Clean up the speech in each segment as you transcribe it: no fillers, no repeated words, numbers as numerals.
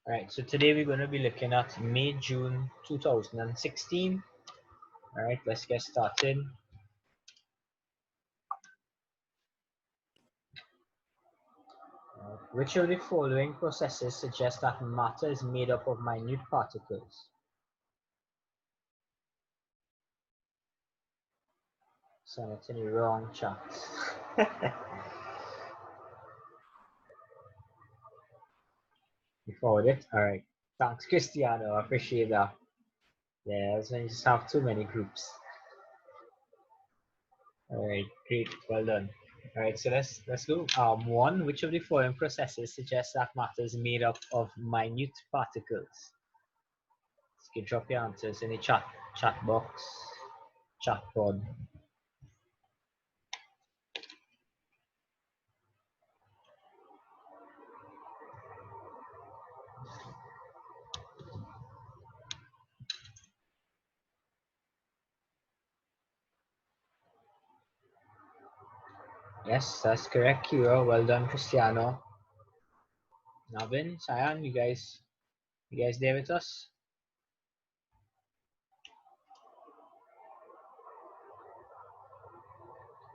All right, so today we're going to be looking at May, June 2016. All right, let's get started. Which of the following processes suggest that matter is made up of minute particles? So it's in the wrong charts. You forward it? All right. Thanks, Cristiano. I appreciate that. Yeah, so you just have too many groups. All right, great, well done. All right, so let's go. One, which of the following processes suggests that matter is made up of minute particles? You can drop your answers in the chat box, chat pod. Yes, that's correct, Kira. Well done, Cristiano. Navin, Sayan, you guys there with us?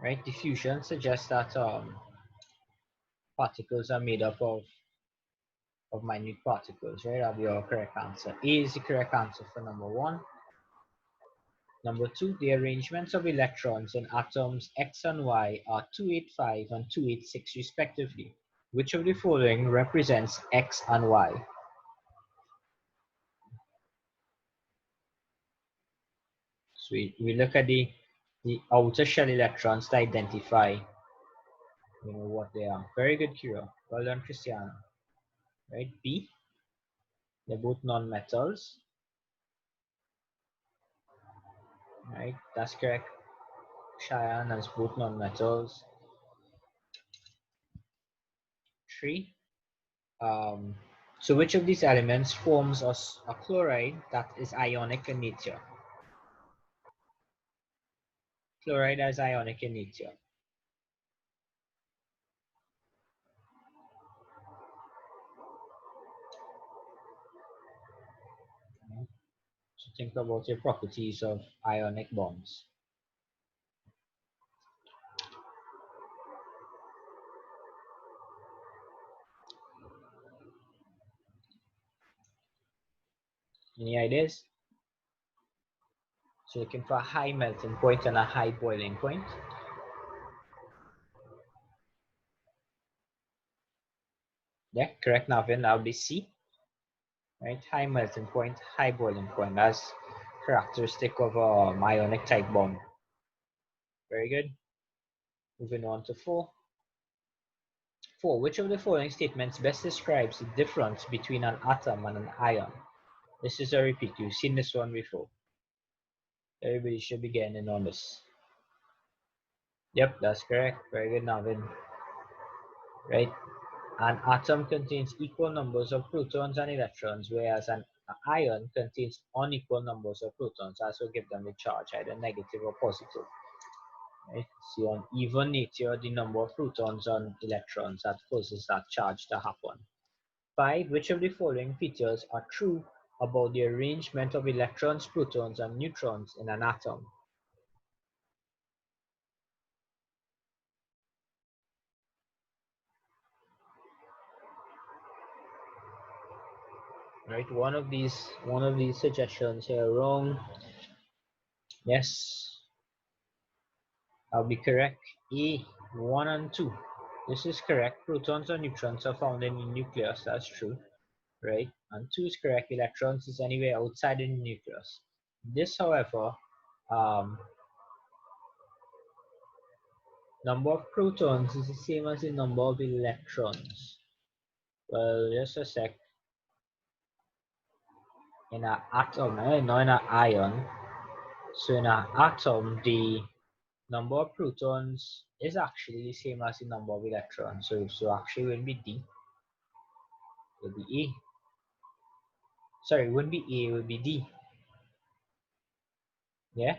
Right, diffusion suggests that particles are made up of minute particles, right? That'll be our correct answer. A is the correct answer for number one. Number two, the arrangements of electrons in atoms X and Y are 285 and 286 respectively. Which of the following represents X and Y? So we look at the outer shell electrons to identify what they are. Very good, Kira. Well done, Cristiano. Right, B, they're both non-metals. Right, that's correct. Cheyenne has both non-metals. 3, so which of these elements forms a chloride that is ionic in nature? Chloride is ionic in nature. So think about your properties of ionic bonds. Any ideas? So looking for a high melting point and a high boiling point. Yeah, correct, Navin. That would be C. Right, high melting point, high boiling point. That's characteristic of a ionic type bond. Very good. Moving on to 4. 4. Which of the following statements best describes the difference between an atom and an ion? This is a repeat. You've seen this one before. Everybody should be getting in on this. Yep, that's correct. Very good, Navin. Right. An atom contains equal numbers of protons and electrons, whereas an ion contains unequal numbers of protons. That's what give them the charge, either negative or positive. Right? So on even nature, the number of protons and electrons that causes that charge to happen. 5. Which of the following features are true about the arrangement of electrons, protons, and neutrons in an atom? Right, one of these suggestions here wrong. Yes, I'll be correct. A, 1 and 2. This is correct. Protons and neutrons are found in the nucleus. That's true. Right? And 2 is correct. Electrons is anywhere outside the nucleus. This, however, number of protons is the same as the number of electrons. Well, just a sec. In an atom, not in an ion. So in an atom, the number of protons is actually the same as the number of electrons. So actually it wouldn't be D. It would be A. Sorry, it wouldn't be A, it would be D. Yeah?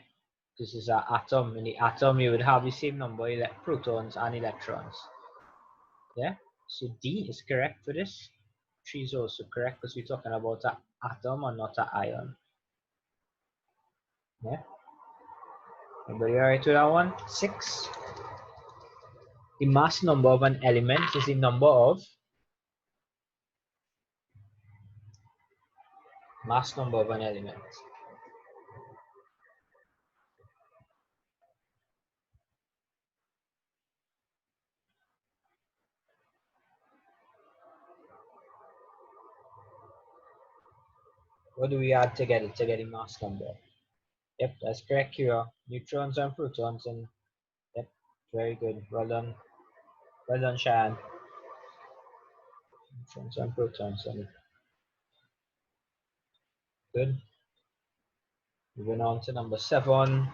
This is an atom. In the atom, you would have the same number of protons and electrons. Yeah? So D is correct for this. 3 is also correct because we're talking about an atom and not an ion. Yeah. Everybody alright with that one? 6. The mass number of an element is the number of mass number of an element. What do we add together to get the mass number? Yep, that's correct here. Neutrons and protons, and yep, very good. Well done. Well done, Shan. Neutrons and protons, and good. Moving on to number 7.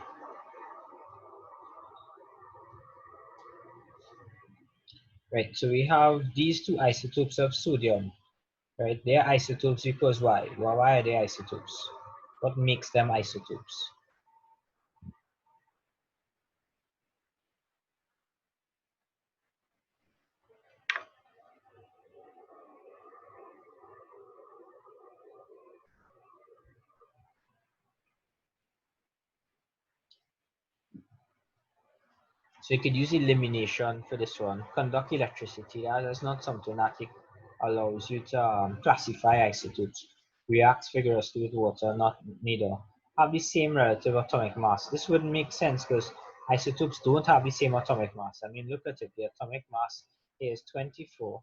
Right, so we have these two isotopes of sodium. Right, they're isotopes because why? Well, why are they isotopes? What makes them isotopes? So you could use elimination for this one. Conduct electricity. That's not something that allows you to classify isotopes. Reacts vigorously with water, not neither. Have the same relative atomic mass. This wouldn't make sense because isotopes don't have the same atomic mass. I mean, look at it. The atomic mass here is 24,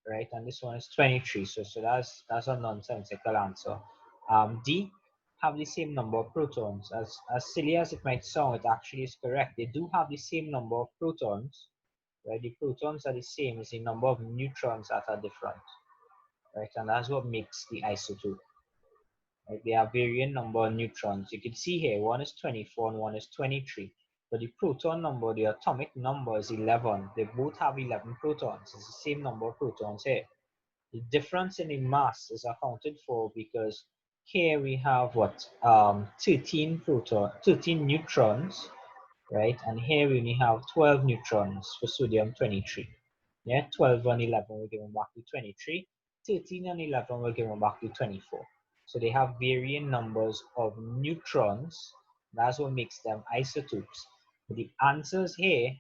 right? And this one is 23. So that's a nonsensical answer. D, have the same number of protons. As silly as it might sound, it actually is correct. They do have the same number of protons, right? The protons are the same as the number of neutrons that are different, right? And that's what makes the isotope. Right? They have varying number of neutrons. You can see here, one is 24 and one is 23. But the proton number, the atomic number is 11. They both have 11 protons. It's the same number of protons here. The difference in the mass is accounted for because here we have what 13 neutrons, right? And here we only have 12 neutrons for sodium 23. Yeah, 12 and 11 will give them back to 23. 13 and 11 will give them back to 24. So they have varying numbers of neutrons. That's what makes them isotopes. But the answers here,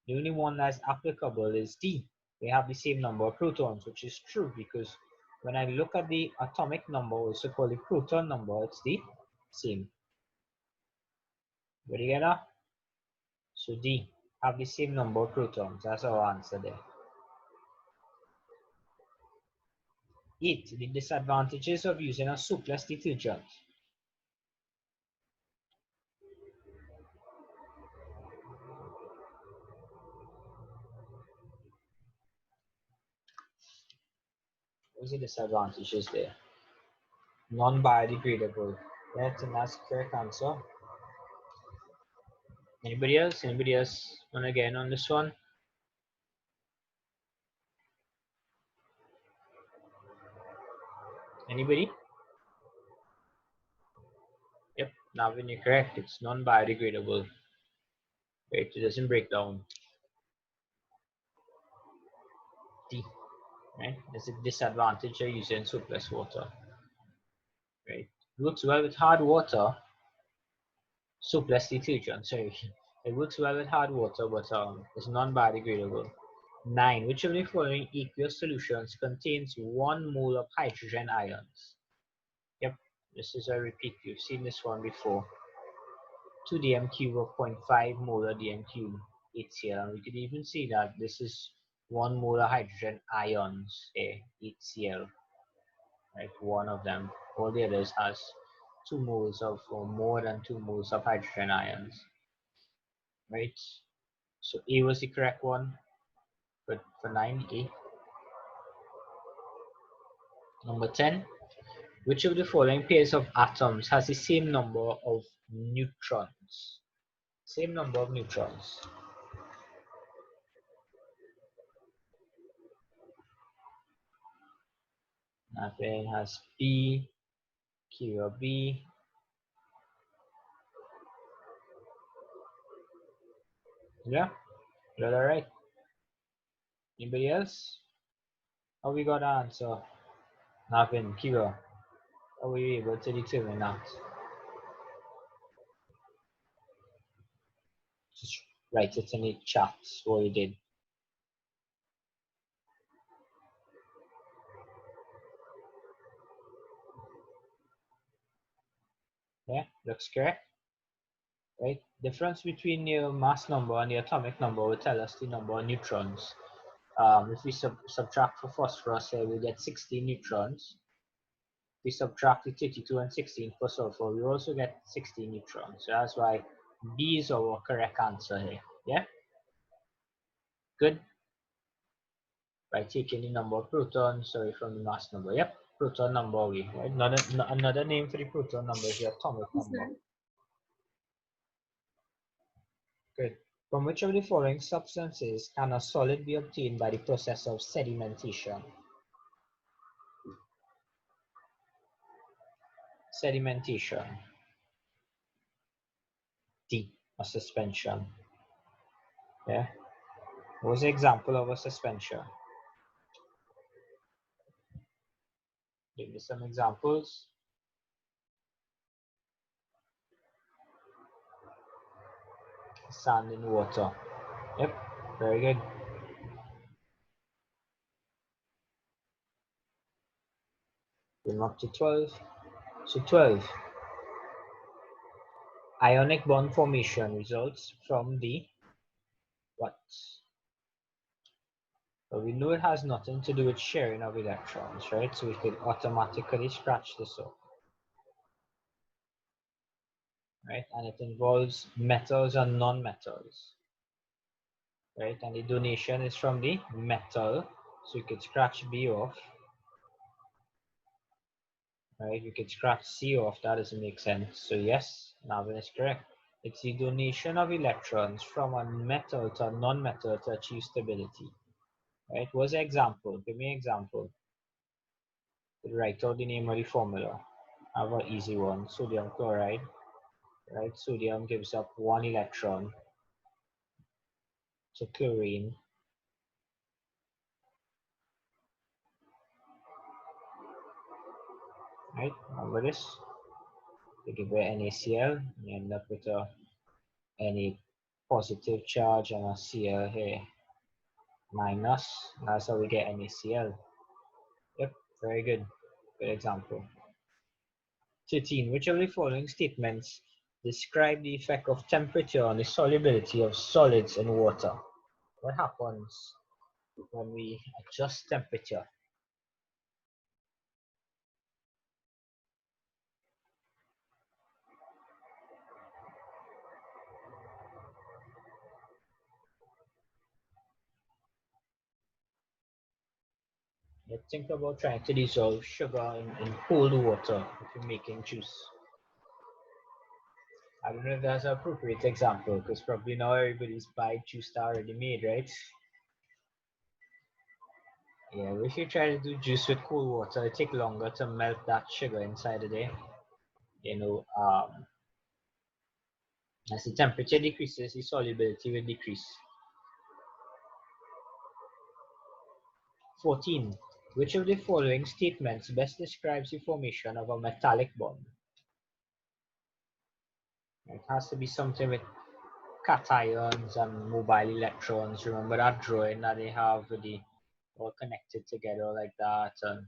the only one that's applicable is D. They have the same number of protons, which is true because when I look at the atomic number, also called the proton number, it's the same. What do you get that? So D, have the same number of protons. That's our answer there. 8. The disadvantages of using a soapless detergent. What's the disadvantages there? Non-biodegradable. That's a nice correct answer. Anybody else? Anybody else want to get in on this one? Anybody? Yep, now when you're correct, it's non-biodegradable. Right, it doesn't break down. D, right? There's a disadvantage of using soapless water. Right, works well with hard water. Soapless detergent, sorry. It works well with hard water, but it's non-biodegradable. 9. Which of the following aqueous solutions contains 1 mole of hydrogen ions? Yep, this is a repeat. You've seen this one before. 2 dm cube of 0.5 molar dm cube HCl. And we could even see that this is 1 molar hydrogen ions here, HCl. Right, one of them. All the others has 2 moles of, or more than 2 moles of hydrogen ions. Right, so A was the correct one, but for 9A. Number 10. Which of the following pairs of atoms has the same number of neutrons? Same number of neutrons. Nothing has B, Q or B. Yeah, you got that right. Anybody else? Oh, we got an answer. Navin, Kira, are we able to determine that? Just write it in the chat what you did. Yeah, looks correct. Right? Difference between your mass number and the atomic number will tell us the number of neutrons. If we subtract for phosphorus, we get 16 neutrons. If we subtract the 32 and 16 for sulfur, we also get 16 neutrons. So that's why B is our correct answer here. Yeah? Good. By taking the number of protons, sorry, from the mass number. Yep, proton number away. Right? Another name for the proton number is the atomic number. Good. From which of the following substances can a solid be obtained by the process of sedimentation? Sedimentation. D. A suspension. Yeah. What was the example of a suspension? Give me some examples. Sand in water. Yep. Very good. Bring up to 12. So 12. Ionic bond formation results from the what? But we know it has nothing to do with sharing of electrons, right? So we could automatically scratch this off, right? And it involves metals and non-metals, right? And the donation is from the metal, so we could scratch B off, right? We could scratch C off, that doesn't make sense. So yes, Navin is correct. It's the donation of electrons from a metal to a non-metal to achieve stability, right? What's the example? Give me an example. Write out the name of the formula. I have an easy one. Sodium chloride, right? Sodium gives up one electron to chlorine, right? Remember this? They give it NaCl, you end up with a Na positive charge and a Cl here minus. That's how we get NaCl. Yep, very good. Good example. 13. Which of the following statements describe the effect of temperature on the solubility of solids in water? What happens when we adjust temperature? Let's think about trying to dissolve sugar in cold water if you're making juice. I don't know if that's an appropriate example because probably now everybody's buying juice already made, right? Yeah, if you try to do juice with cold water, it takes longer to melt that sugar inside of there. You know, as the temperature decreases, the solubility will decrease. 14. Which of the following statements best describes the formation of a metallic bond? It has to be something with cations and mobile electrons. Remember that drawing that they have with the all connected together like that and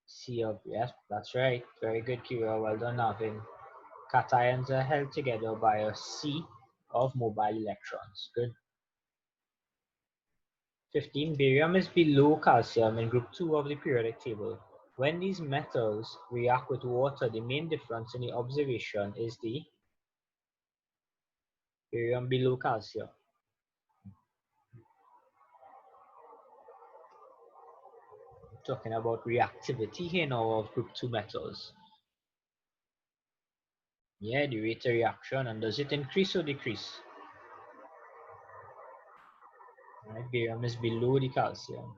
C of yes, that's right. Very good, Kira. Well done, Navin. Cations are held together by a C of mobile electrons. Good. 15. Barium is below calcium in group 2 of the periodic table. When these metals react with water, the main difference in the observation is the barium below calcium. Talking about reactivity here now of group 2 metals. Yeah, the rate of reaction, and does it increase or decrease? Right, barium is below the calcium.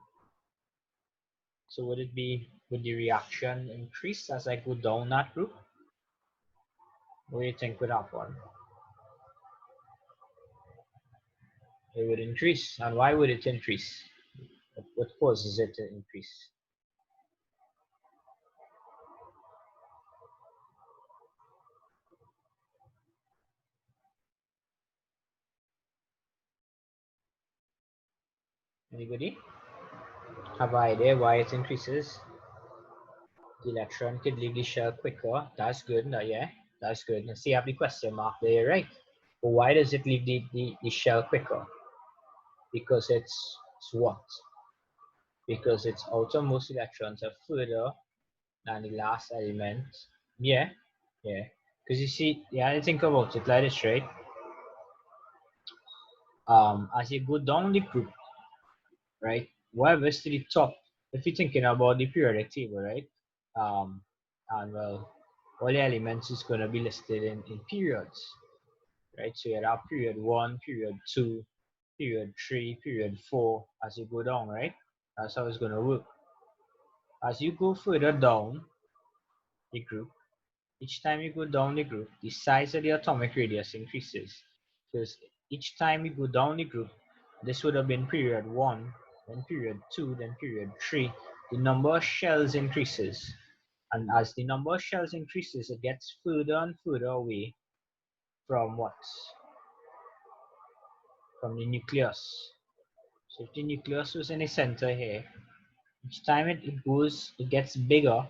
So would the reaction increase as I go down that group? What do you think would happen? It would increase. And why would it increase? What causes it to increase? Anybody have an idea why it increases? The electron could leave the shell quicker. That's good. No, yeah, that's good. And see, you have the question mark there, right? But why does it leave the shell quicker? Because it's what? Because its outermost electrons are further than the last element. Yeah, yeah. Because you see, yeah, think about it like this, right? As you go down the group, right? Whatever's to the top, if you're thinking about the periodic table, right? Um, and well, all the elements is going to be listed in periods, right? So you have period 1, period 2, period 3, period 4 as you go down, right? That's how it's going to work. As you go further down the group, each time you go down the group, the size of the atomic radius increases. Because each time you go down the group, this would have been period 1, then period 2, then period 3. The number of shells increases. And as the number of shells increases, it gets further and further away from what? From the nucleus. So if the nucleus was in the center here, each time it gets bigger,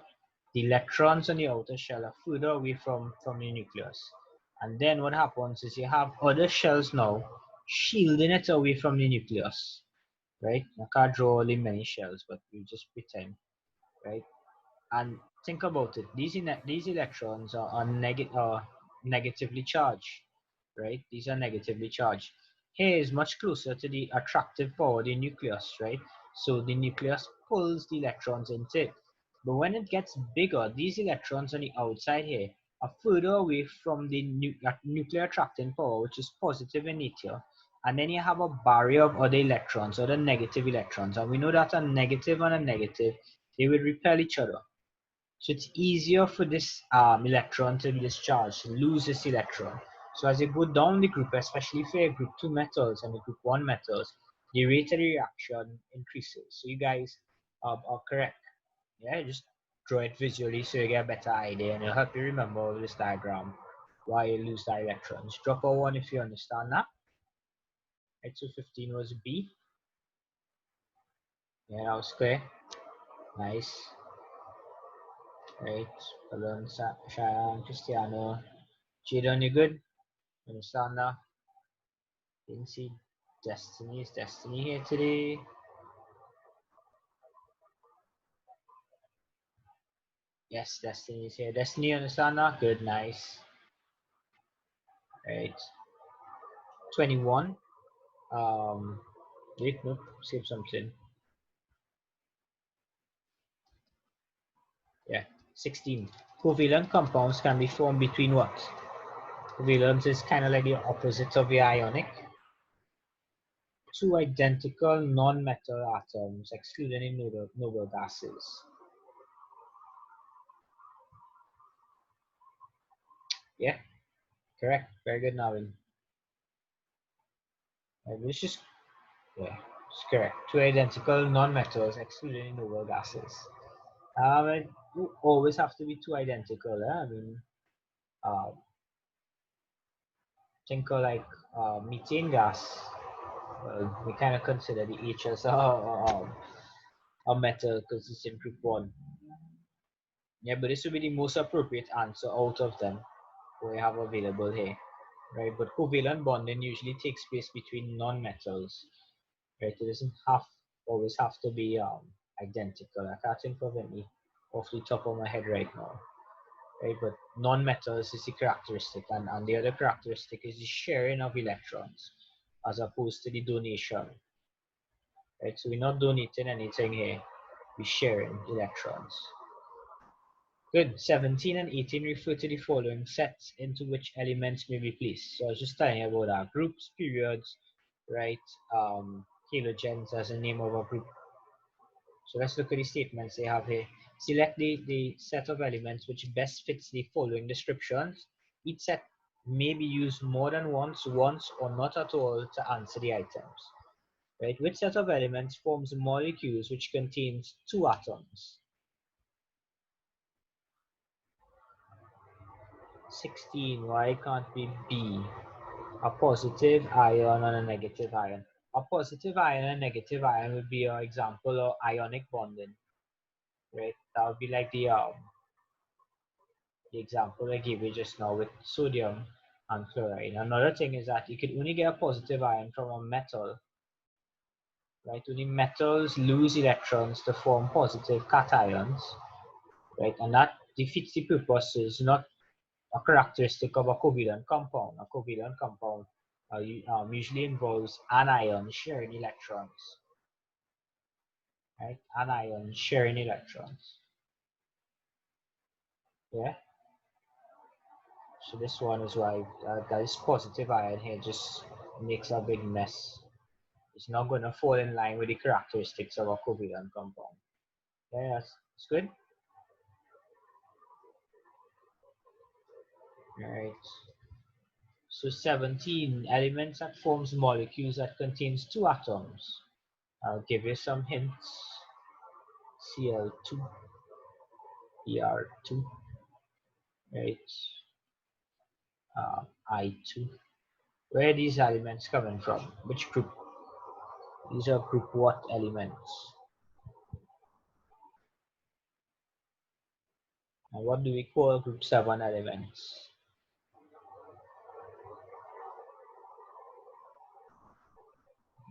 the electrons on the outer shell are further away from the nucleus. And then what happens is you have other shells now shielding it away from the nucleus, right? I can't draw only many shells, but we just pretend, right? And think about it. These electrons are negatively charged, right? These are negatively charged. Here is much closer to the attractive power of the nucleus, right? So the nucleus pulls the electrons into it. But when it gets bigger, these electrons on the outside here are further away from the nuclear attracting power, which is positive in nature. And then you have a barrier of other electrons, other negative electrons. And we know that a negative and a negative, they will repel each other. So it's easier for this electron to be discharged, to lose this electron. So as you go down the group, especially for your group 2 metals and the group 1 metals, the rate of the reaction increases. So you guys are correct. Yeah, just draw it visually so you get a better idea and it'll help you remember this diagram why you lose the electrons. Drop a 1 if you understand that. Right, so 15 was B. Yeah, that was clear. Nice. Right, Balloon, Cheyenne, Cristiano. Jadon, you good? Understand that? Didn't see Destiny. Is Destiny here today? Yes, Destiny is here. Destiny, understand that? Good, nice. Right. 21. Wait, nope, skip something. Yeah. 16. Covalent compounds can be formed between what? Covalent is kind of like the opposite of the ionic. Two identical non-metal atoms, excluding noble gases. Yeah, correct. Very good, Navin. It's just, yeah, it's correct. Two identical non-metals, excluding noble gases. It always have to be two identical. I mean, uh, think of like methane gas. We kind of consider the H as a metal because it's in group 1. Yeah, but this would be the most appropriate answer out of them we have available here, right? But covalent bonding usually takes place between non-metals, right? It doesn't always have to be identical. I can't think of any off the top of my head right now, right? But non-metals is the characteristic, and the other characteristic is the sharing of electrons as opposed to the donation, right? So we're not donating anything here, we're sharing electrons. Good. 17 and 18 refer to the following sets into which elements may be placed. So I was just telling you about our groups, periods, right? Halogens as a name of a group. So let's look at the statements they have here. Select the set of elements which best fits the following descriptions. Each set may be used more than once or not at all to answer the items. Right? Which set of elements forms molecules which contains two atoms? 16. Why can't be B? A positive ion and a negative ion. A positive ion and negative ion would be an example of ionic bonding, right? That would be like the example I gave you just now with sodium and chloride. Another thing is that you could only get a positive ion from a metal, right? Only metals lose electrons to form positive cations, right? And that defeats the purpose. Is not a characteristic of a covalent compound. A covalent compound usually involves anions sharing electrons, right? Anions sharing electrons. Yeah. So this one is why that is positive ion here just makes a big mess. It's not going to fall in line with the characteristics of a covalent compound. Yeah, that's good. All right. So 17, elements that forms molecules that contains two atoms. I'll give you some hints. Cl2, Er2, right? I2. Where are these elements coming from? Which group? These are group what elements? And what do we call group 7 elements?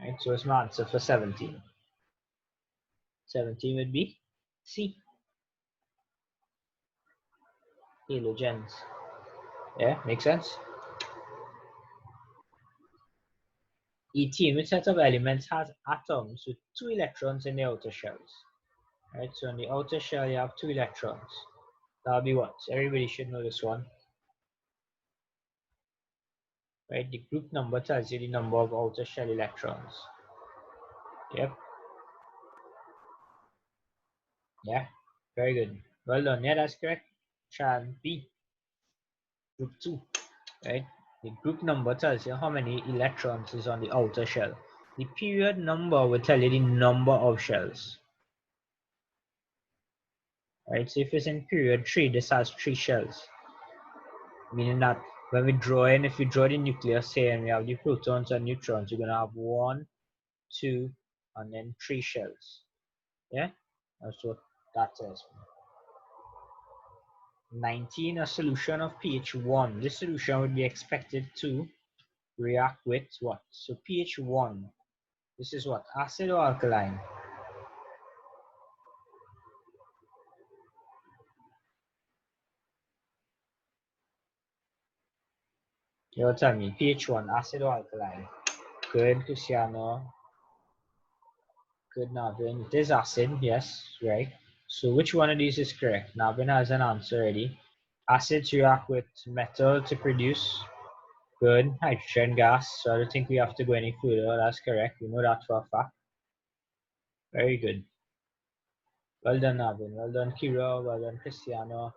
Right, so it's my answer for 17. 17 would be C, halogens. Yeah, makes sense. 18, which set of elements has atoms with 2 electrons in the outer shells? Right, so in the outer shell you have 2 electrons. That'll be what? Everybody should know this one. Right, the group number tells you the number of outer shell electrons. Yep. Yeah, very good. Well done. Yeah, that's correct. Option B, group 2. Right, the group number tells you how many electrons is on the outer shell. The period number will tell you the number of shells. Right, so if it's in period 3, this has 3 shells. Meaning that when we draw in, if we draw the nucleus here and we have the protons and neutrons, you're going to have 1, 2, and then 3 shells. Yeah, that's what that says. 19, a solution of pH 1. This solution would be expected to react with what? So pH 1, this is what? Acid or alkaline? You tell me, pH 1, acid or alkaline? Good, Cristiano. Good, Navin. It is acid, yes, right. So which one of these is correct? Navin has an answer ready. Acids react with metal to produce good hydrogen gas. So I don't think we have to go any further. That's correct. We know that for a fact. Very good. Well done, Navin. Well done, Kira. Well done, Cristiano.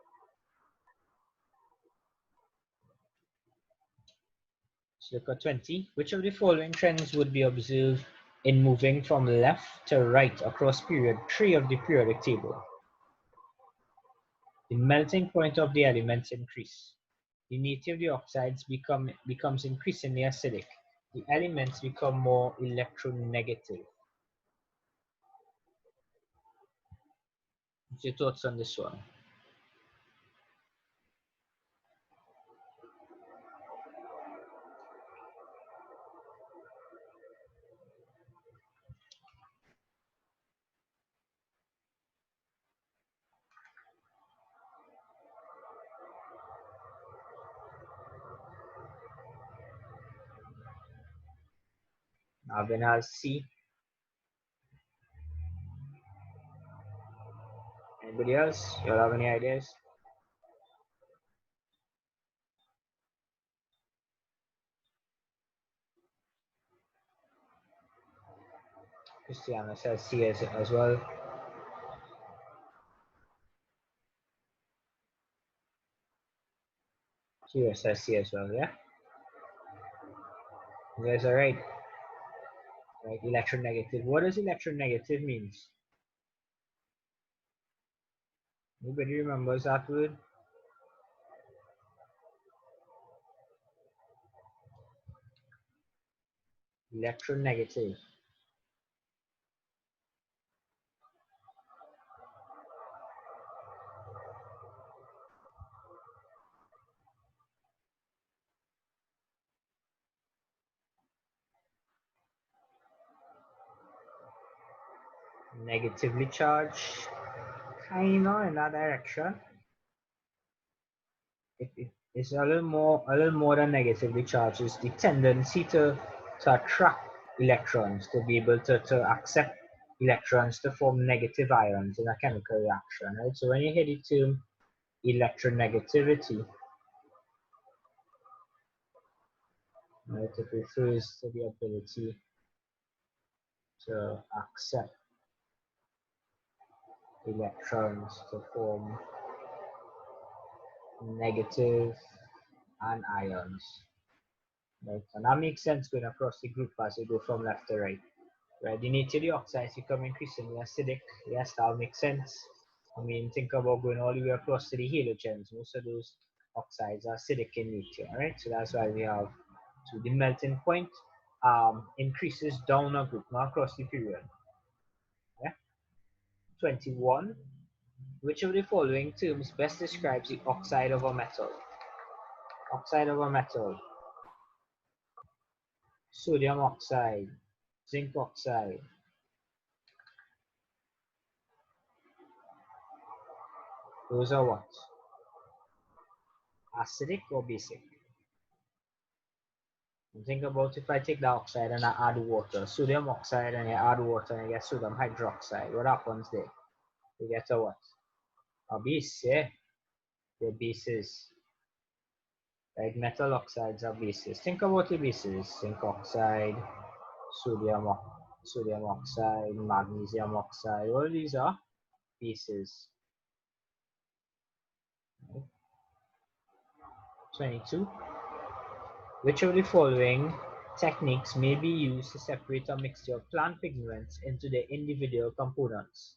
Let's look at 20. Which of the following trends would be observed in moving from left to right across period 3 of the periodic table? The melting point of the elements increase. The native dioxides becomes increasingly acidic. The elements become more electronegative. What's your thoughts on this one? Alvin has C. Anybody else? You all have any ideas? Christiana says C as well. Kira says C as well, yeah? You guys are right. Right, electronegative. What does electronegative means? Anybody remembers that word? Electronegative. Negatively charged, kind of in that direction. It's a little more than negatively charged. It's the tendency to attract electrons, to be able to accept electrons to form negative ions in a chemical reaction, right? So when you hear the term electronegativity, right, it refers to the ability to accept electrons to form negative ions, right? And that makes sense going across the group as you go from left to right. Right, the nature of the oxides become increasingly acidic. Yes, that makes sense. I mean, think about going all the way across to the halogens. Most of those oxides are acidic in nature, right? So that's why we have to the melting point increases down a group, not across the period. Yeah? 21. Which of the following terms best describes the oxide of a metal? Oxide of a metal. Sodium oxide, zinc oxide. Those are what? Acidic or basic? Think about if I take the oxide and I add water, sodium oxide, and I add water and I get sodium hydroxide. What happens there? You get a what? A base, yeah? They're bases. Like metal oxides are bases. Think about the bases. Zinc oxide, sodium, sodium oxide, magnesium oxide. All these are bases. 22. Which of the following techniques may be used to separate a mixture of plant pigments into their individual components?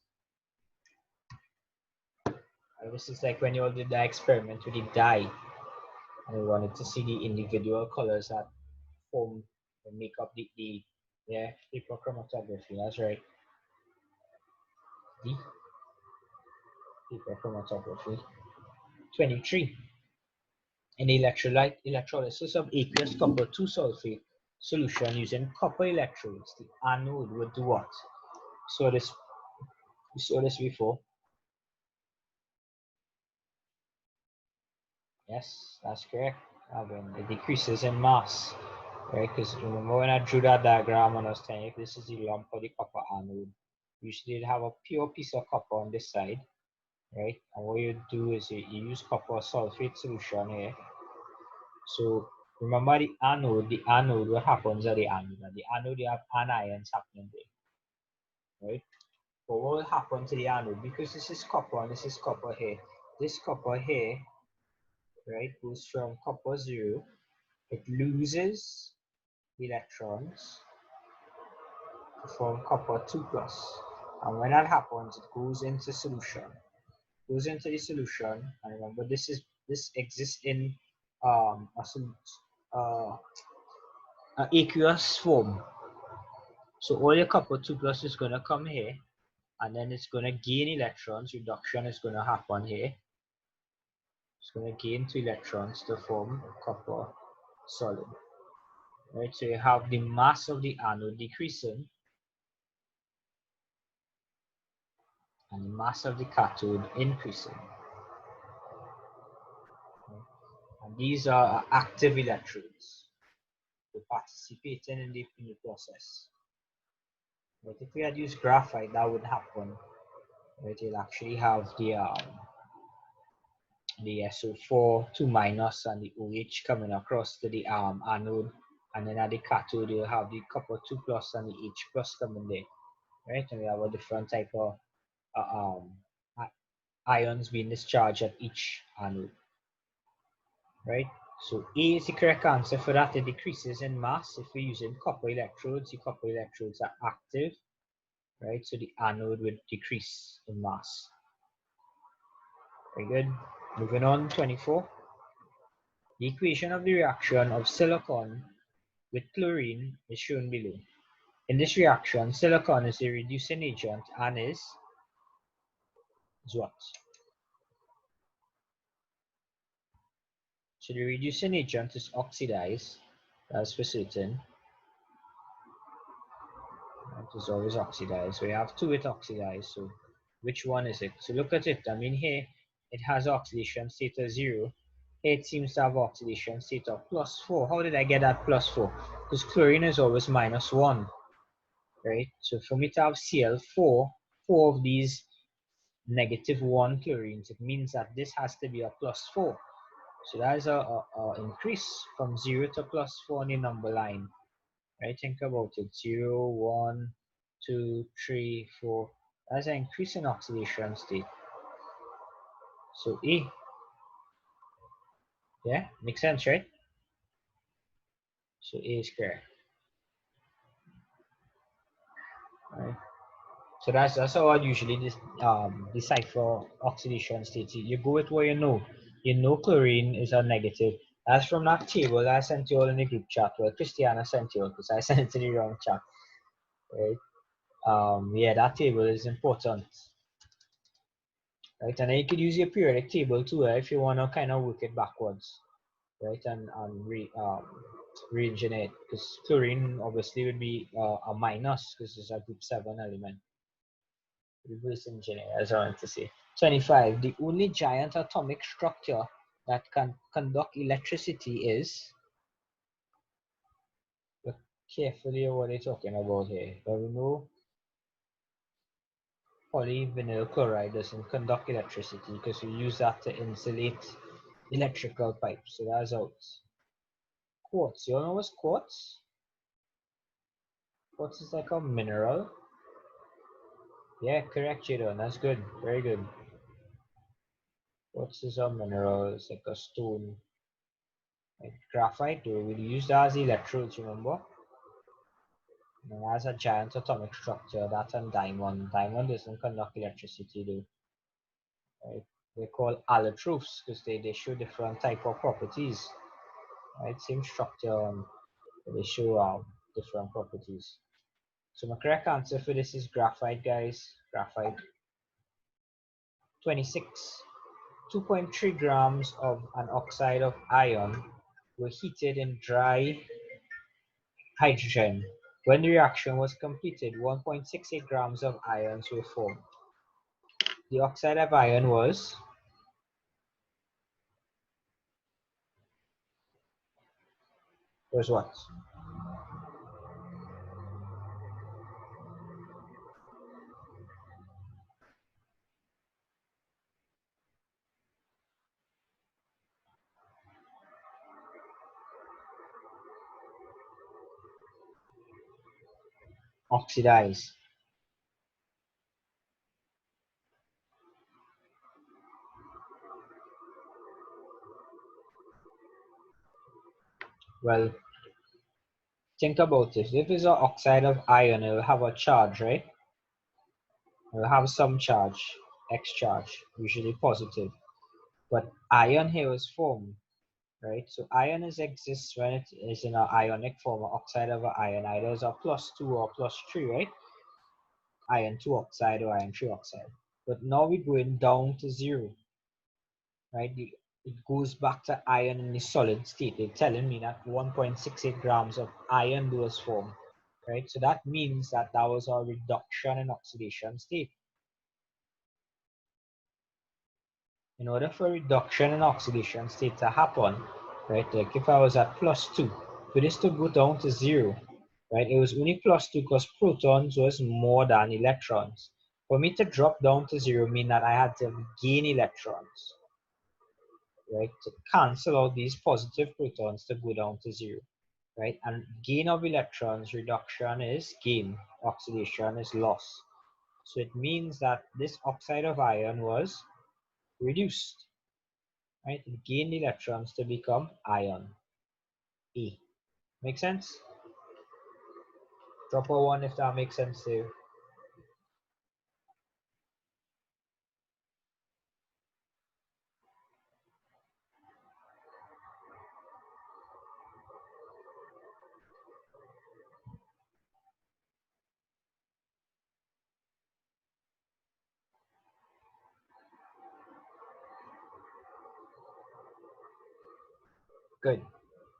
This is like when you all did the experiment with the dye and we wanted to see the individual colors that form and make up the yeah, paper chromatography. That's right. The paper chromatography. 23. In electrolysis of aqueous copper 2 sulfate solution using copper electrodes, the anode would do what? So this we saw this before. Yes, that's correct. When it decreases in mass, right? Because remember when I drew that diagram and I was telling you this is the lump of the copper anode. Usually you have a pure piece of copper on this side, right? And what you do is you use copper sulfate solution here. So remember the anode, what happens at the anode? At the anode you have anions happening there, right? But what will happen to the anode? Because this is copper and this is copper here. This copper here, right, goes from copper 0, it loses electrons to form copper 2 plus. And when that happens, it goes into solution. Goes into the solution, and remember this exists in uh, aqueous form. So all your copper 2 plus is gonna come here, and then it's gonna gain electrons. Reduction is gonna happen here. It's gonna gain 2 electrons to form copper solid. Right, so you have the mass of the anode decreasing and the mass of the cathode increasing. And these are active electrodes. They're participating in the process. But if we had used graphite, that would happen. Right, you'll actually have the SO4 2 minus and the OH coming across to the anode, and then at the cathode you'll have the copper 2 plus and the H plus coming there. Right, and we have a different type of ions being discharged at each anode, right? So A is the correct answer for that. It decreases in mass if we're using copper electrodes. The copper electrodes are active, right? So the anode would decrease in mass. Very good. Moving on, 24. The equation of the reaction of silicon with chlorine is shown below. In this reaction, silicon is a reducing agent and is what? So the reducing agent is oxidized, that's for certain. It is always oxidized. So we have two with oxidized. So which one is it? So look at it. I mean here it has oxidation state of 0. Here it seems to have oxidation state of +4. How did I get that +4? Because chlorine is always -1. Right? So for me to have Cl4, 4 of these -1 chlorines, it means that this has to be a +4. So that is a increase from 0 to +4 on the number line. Right? Think about it. 0, 1, 2, 3, 4. That's an increase in oxidation state. So A. Yeah, makes sense, right? So A is correct. Right? So that's how I usually decipher oxidation states. You go with what you know. You know chlorine is a negative. That's from that table I sent you all in the group chat. Well, Christiana sent you all because I sent it to the wrong chat. Right? Yeah, that table is important. Right? And then you could use your periodic table too if you want to kind of work it backwards. Right? And re-engineer it. Because chlorine obviously would be a minus because it's a group 7 element. Reverse engineer, as I want to say. 25. The only giant atomic structure that can conduct electricity is. Look carefully at what they're talking about here. But we know polyvinyl chloride doesn't conduct electricity because we use that to insulate electrical pipes. So that's out. Quartz. You all know what's quartz? Quartz is like a mineral. Yeah, correct, Jadon. That's good. Very good. Quartz is a mineral. It's like a stone. Like graphite, we use that as electrodes, remember? And it has a giant atomic structure. That's a diamond. Diamond doesn't conduct electricity, though. Right? They're called allotropes because they show different type of properties. Right? Same structure, they show different properties. So my correct answer for this is graphite, guys. Graphite. 26. 2.3 grams of an oxide of iron were heated in dry hydrogen. When the reaction was completed, 1.68 grams of ions were formed. The oxide of iron was what? Oxidized. Well, think about it. If it's an oxide of iron, it will have a charge, right? It will have some charge, X charge, usually positive. But iron here was formed, right? So iron exists when it is in an ionic form, an oxide of an iron, either as a +2 or +3, right? Iron 2 oxide or iron 3 oxide. But now we're going down to 0, right? It goes back to iron in the solid state. They're telling me that 1.68 grams of iron was formed, right? So that means that that was a reduction in oxidation state. In order for reduction in oxidation state to happen, right? Like if I was at +2, for this to go down to 0, right? It was only +2 because protons was more than electrons. For me to drop down to 0 mean that I had to gain electrons, right? To cancel out these positive protons to go down to 0, right? And gain of electrons, reduction is gain, oxidation is loss. So it means that this oxide of iron was reduced, right? It gained electrons to become iron, E. Make sense? Drop a 1 if that makes sense to you. Good.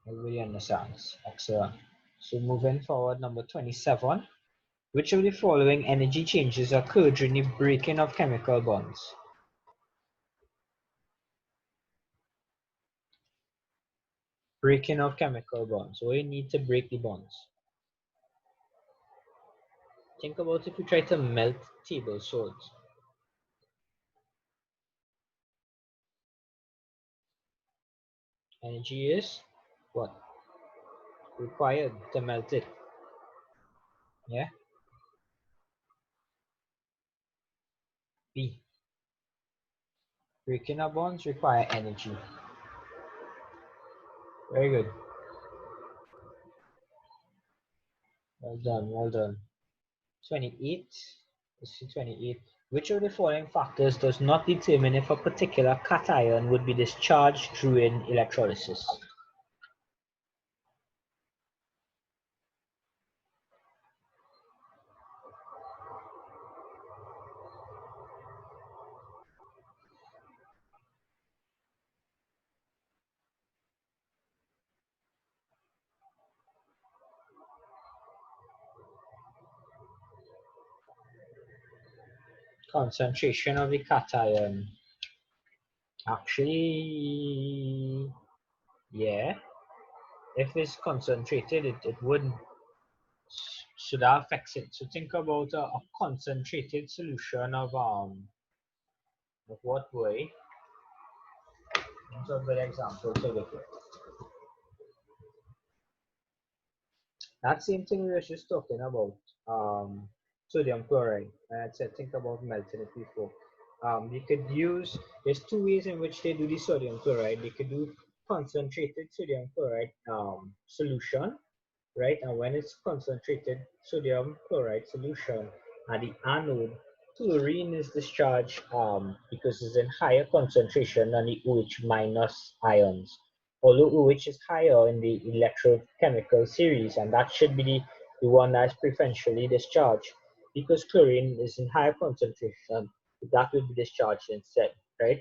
Everybody understands. Excellent. So moving forward, number 27. Which of the following energy changes occur during the breaking of chemical bonds? Breaking of chemical bonds. So you need to break the bonds. Think about if you try to melt table swords. Energy is what? Required to melt it. Yeah? B. Breaking of bonds require energy. Very good. Well done, well done. 28. Let's see 28. Which of the following factors does not determine if a particular cation would be discharged during electrolysis? Concentration of the cation. Actually, yeah. If it's concentrated, it wouldn't. So that affects it. So think about a concentrated solution of what way? That's a good example to look at. That same thing we were just talking about, sodium chloride. And I said think about melting it before. You could use, there's two ways in which they do the sodium chloride. They could do concentrated sodium chloride solution, right? And when it's concentrated sodium chloride solution at the anode, chlorine is discharged because it's in higher concentration than the OH minus ions. Although OH is higher in the electrochemical series, and that should be the one that's preferentially discharged because chlorine is in higher concentration, that will be discharged instead, right?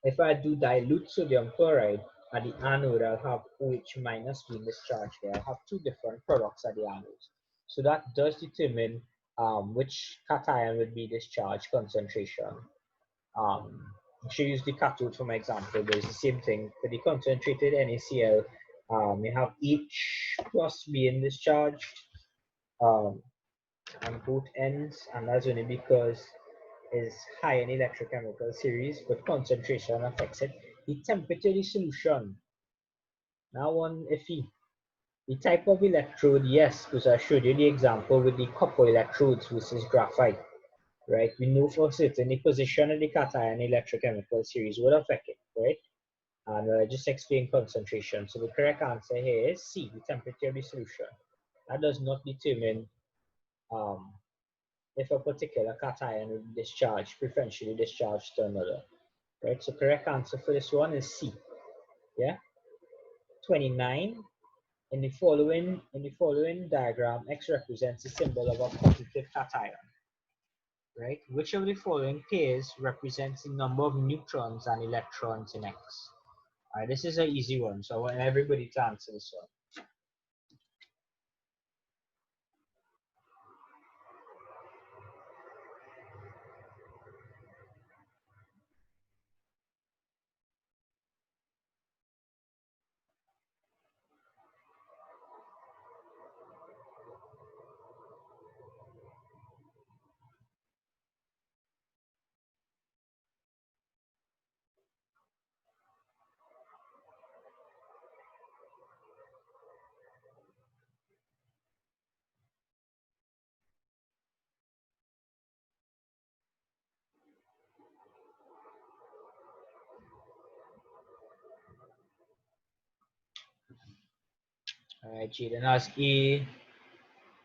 If I do dilute sodium chloride at the anode, I'll have OH minus being discharged there. I'll have two different products at the anodes. So that does determine which cation would be discharged concentration. I should use the cathode for my example, but it's the same thing. For the concentrated NaCl, you have H plus being discharged um, on both ends, and that's only because is high in electrochemical series, but concentration affects it. The temperature of the solution. Now one iffy. The type of electrode, yes, because I showed you the example with the copper electrodes versus graphite, right? We know for certain the position of the cation electrochemical series would affect it, right? And just explain concentration. So the correct answer here is C, the temperature of the solution. That does not determine if a particular cation will be discharged, preferentially discharged to another. Right, so correct answer for this one is C. Yeah. 29. In the following diagram, X represents a symbol of a positive cation. Right? Which of the following pairs represents the number of neutrons and electrons in X? Alright, this is an easy one, so I want everybody to answer this one. Alright, Jaden has A,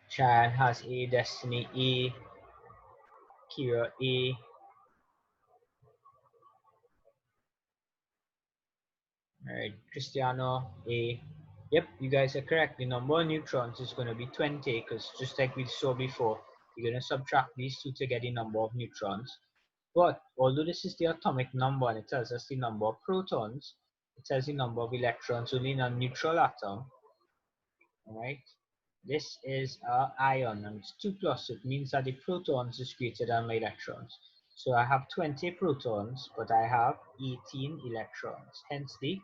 Chan has A, Destiny A, Kira A. Alright, Cristiano A. Yep, you guys are correct. The number of neutrons is going to be 20 because just like we saw before, you're going to subtract these two to get the number of neutrons. But although this is the atomic number and it tells us the number of protons, it tells the number of electrons only in a neutral atom. All right. This is an ion and it's 2 plus. So it means that the protons is greater than my electrons. So I have 20 protons, but I have 18 electrons. Hence the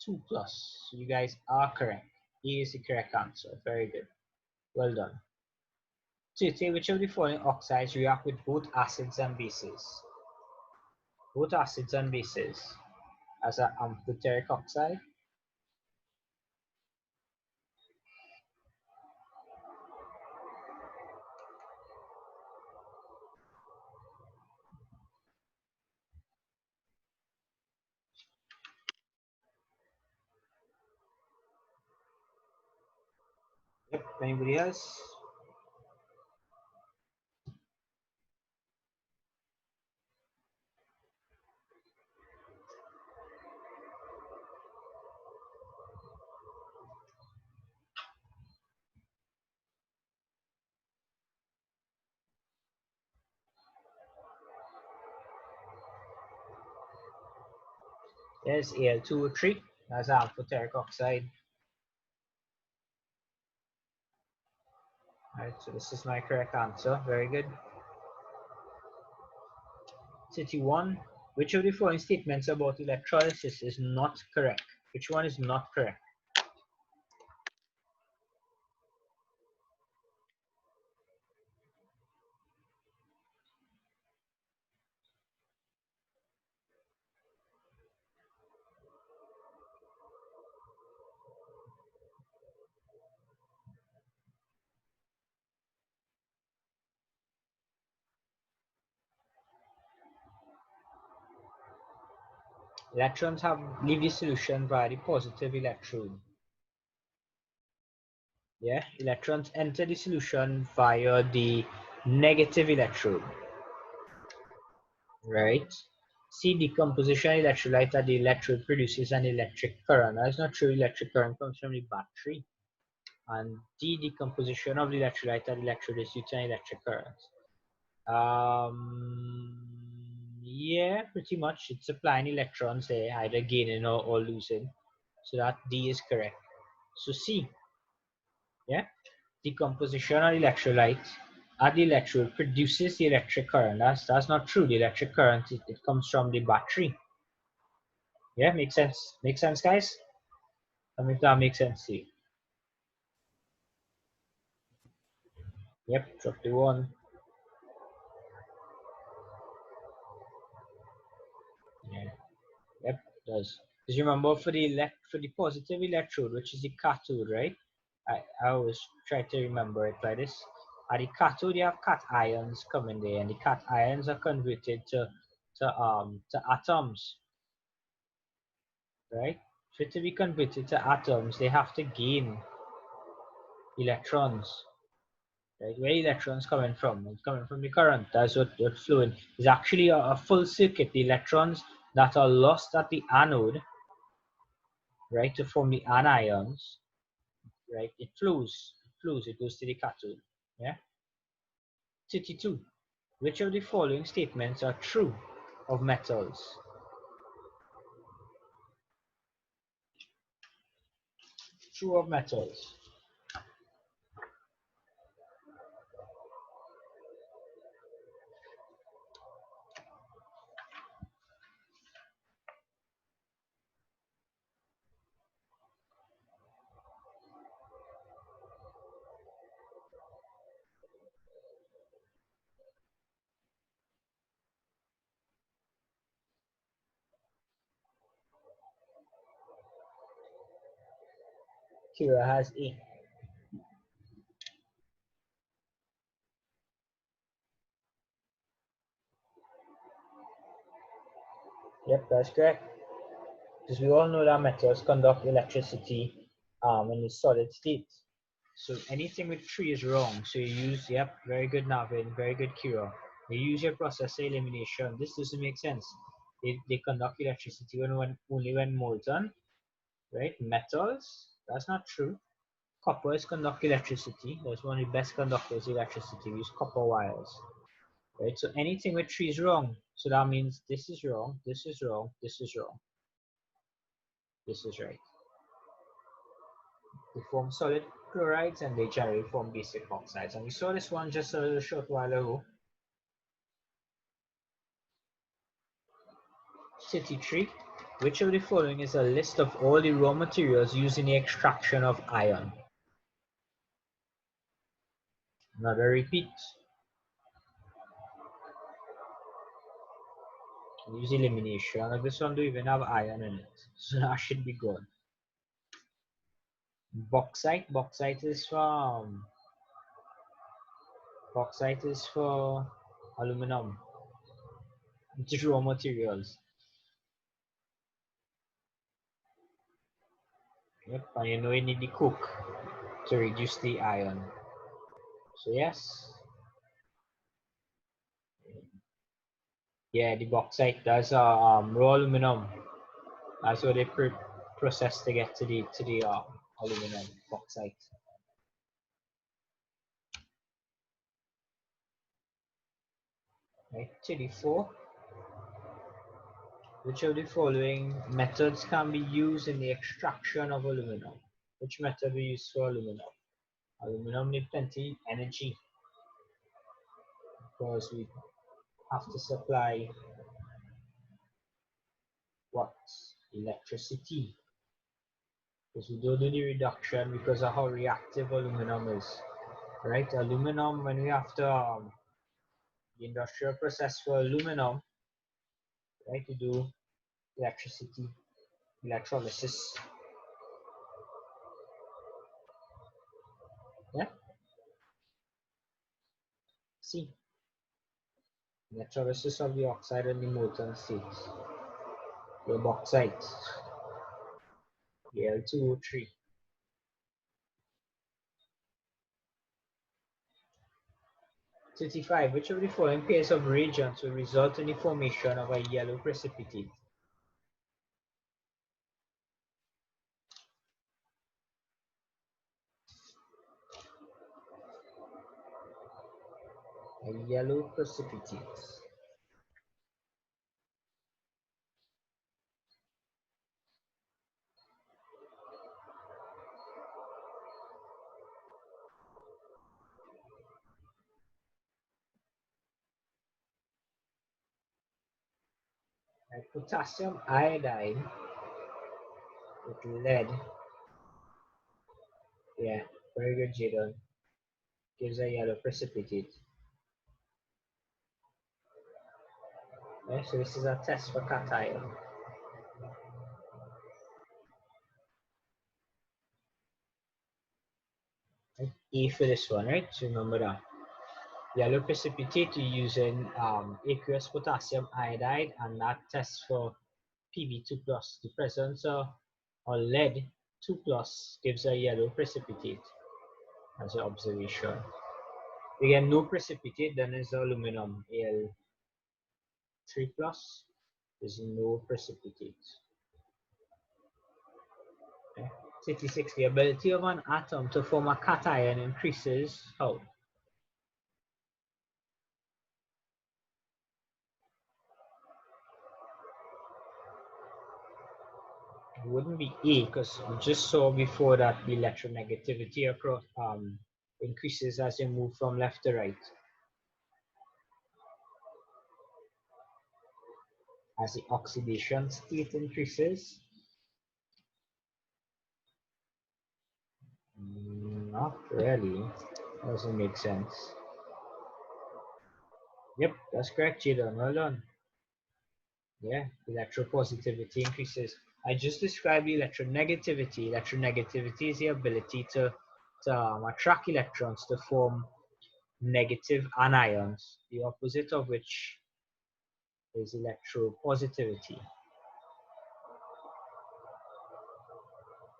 2 plus. So you guys are correct. A is the correct answer. Very good. Well done. 30. Which of the following oxides react with both acids and bases? Both acids and bases as an amphoteric oxide. Yep. Anybody else? Yes, Al2O3 as an amphoteric oxide. Alright, so this is my correct answer. Very good. 31. Which of the following statements about electrolysis is not correct? Which one is not correct? Electrons leave the solution via the positive electrode. Yeah, electrons enter the solution via the negative electrode. Right? See, decomposition electrolyte that the electrode produces an electric current. That's not true. Electric current comes from the battery. And the decomposition of the electrolyte at the electrode is due to an electric current. Yeah, pretty much. It's supplying electrons there, either gaining or losing. So that D is correct. So C, yeah, decomposition of electrolyte at the electrode produces the electric current. That's not true. The electric current it comes from the battery. Yeah, makes sense. Makes sense, guys. I mean that makes sense to you. Yep, drop the one. Yeah, yep, it does. Because you remember for the positive electrode, which is the cathode, right? I always try to remember it like this. At the cathode, you have cations coming there, and the cations are converted to atoms, right? For it to be converted to atoms, they have to gain electrons, right? Where electrons coming from? It's coming from the current. That's what's flowing. It's actually a full circuit. The electrons that are lost at the anode, right, to form the anions, right? It flows. It goes to the cathode. Yeah. 32. Which of the following statements are true of metals? True of metals. Kira has A. Yep, that's correct. Because we all know that metals conduct electricity in the solid state. So anything with 3 is wrong. So you use, yep, very good Navin, very good Kira. You use your processor elimination. This doesn't make sense. They conduct electricity only when molten, right? Metals, that's not true. Copper is conduct electricity. That's one of the best conductors of electricity. We use copper wires. Right? So anything with 3 is wrong. So that means this is wrong, this is wrong, this is wrong. This is right. They form solid chlorides and they generally form basic oxides. And we saw this one just a short while ago. 33. Which of the following is a list of all the raw materials used in the extraction of iron? Another repeat. Use elimination. This one don't even have iron in it, so that should be good. Bauxite. Bauxite is for aluminum. It's raw materials. Yep, and you know you need the coke to reduce the iron. So yes. Yeah, the bauxite does raw aluminum. That's what they process to get to the aluminum bauxite. Right, 34. Which of the following methods can be used in the extraction of aluminum? Which method we use for aluminum? Aluminum needs plenty energy because we have to supply what? Electricity. Because we don't do the reduction because of how reactive aluminum is. Right? Aluminum, when we have to the industrial process for aluminum, right, to do electricity, electrolysis. Yeah? See? Electrolysis of the oxide and the molten states. The bauxite, the L2O3. 35. Which of the following pairs of reagents will result in the formation of a yellow precipitate? A yellow precipitate. Right, potassium iodide with lead. Yeah, very good, Jadon. Gives a yellow precipitate. Right, so this is a test for cation. Right, E for this one, right? So remember that. Yellow precipitate using aqueous potassium iodide, and that tests for Pb2 plus. The presence of lead 2 plus gives a yellow precipitate as an observation. Again, no precipitate, then is aluminum Al3 plus. There's no precipitate. Okay. 66. The ability of an atom to form a cation increases how? It wouldn't be A because we just saw before that the electronegativity across increases as you move from left to right. As the oxidation state increases. Not really. Doesn't make sense. Yep, that's correct, Jadon. Well done. Yeah, electropositivity increases. I just described electronegativity. Electronegativity is the ability to attract electrons to form negative anions, the opposite of which is electropositivity.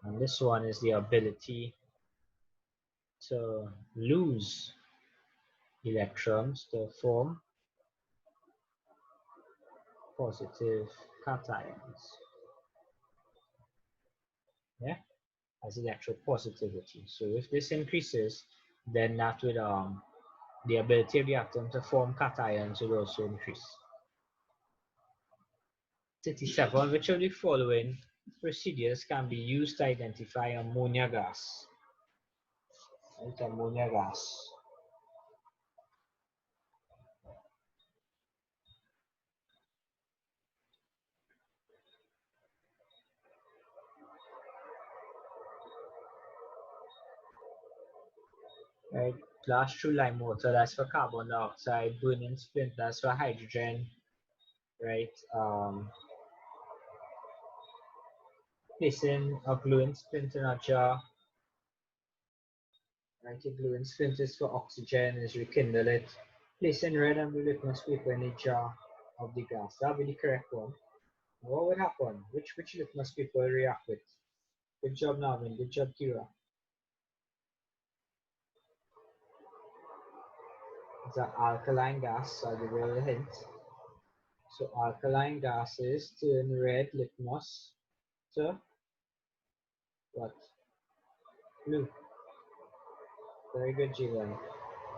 And this one is the ability to lose electrons to form positive cations. Yeah, as electropositivity. So if this increases, then that would the ability of the atom to form cations would also increase. 37. Which of the following procedures can be used to identify ammonia gas. Right, ammonia gas. Right, blast through lime water, that's for carbon dioxide. Burning splint, that's for hydrogen. Right, placing a gluing splint in a jar. Right, a gluing splint is for oxygen, is rekindle it. Placing red and blue litmus paper in a jar of the gas. That would be the correct one. What would happen? Which litmus paper will react with? Good job, Navin. Good job, Kira. It's an alkaline gas. I'll give you a hint. So alkaline gases turn red litmus to what? Blue. Very good, Jivan.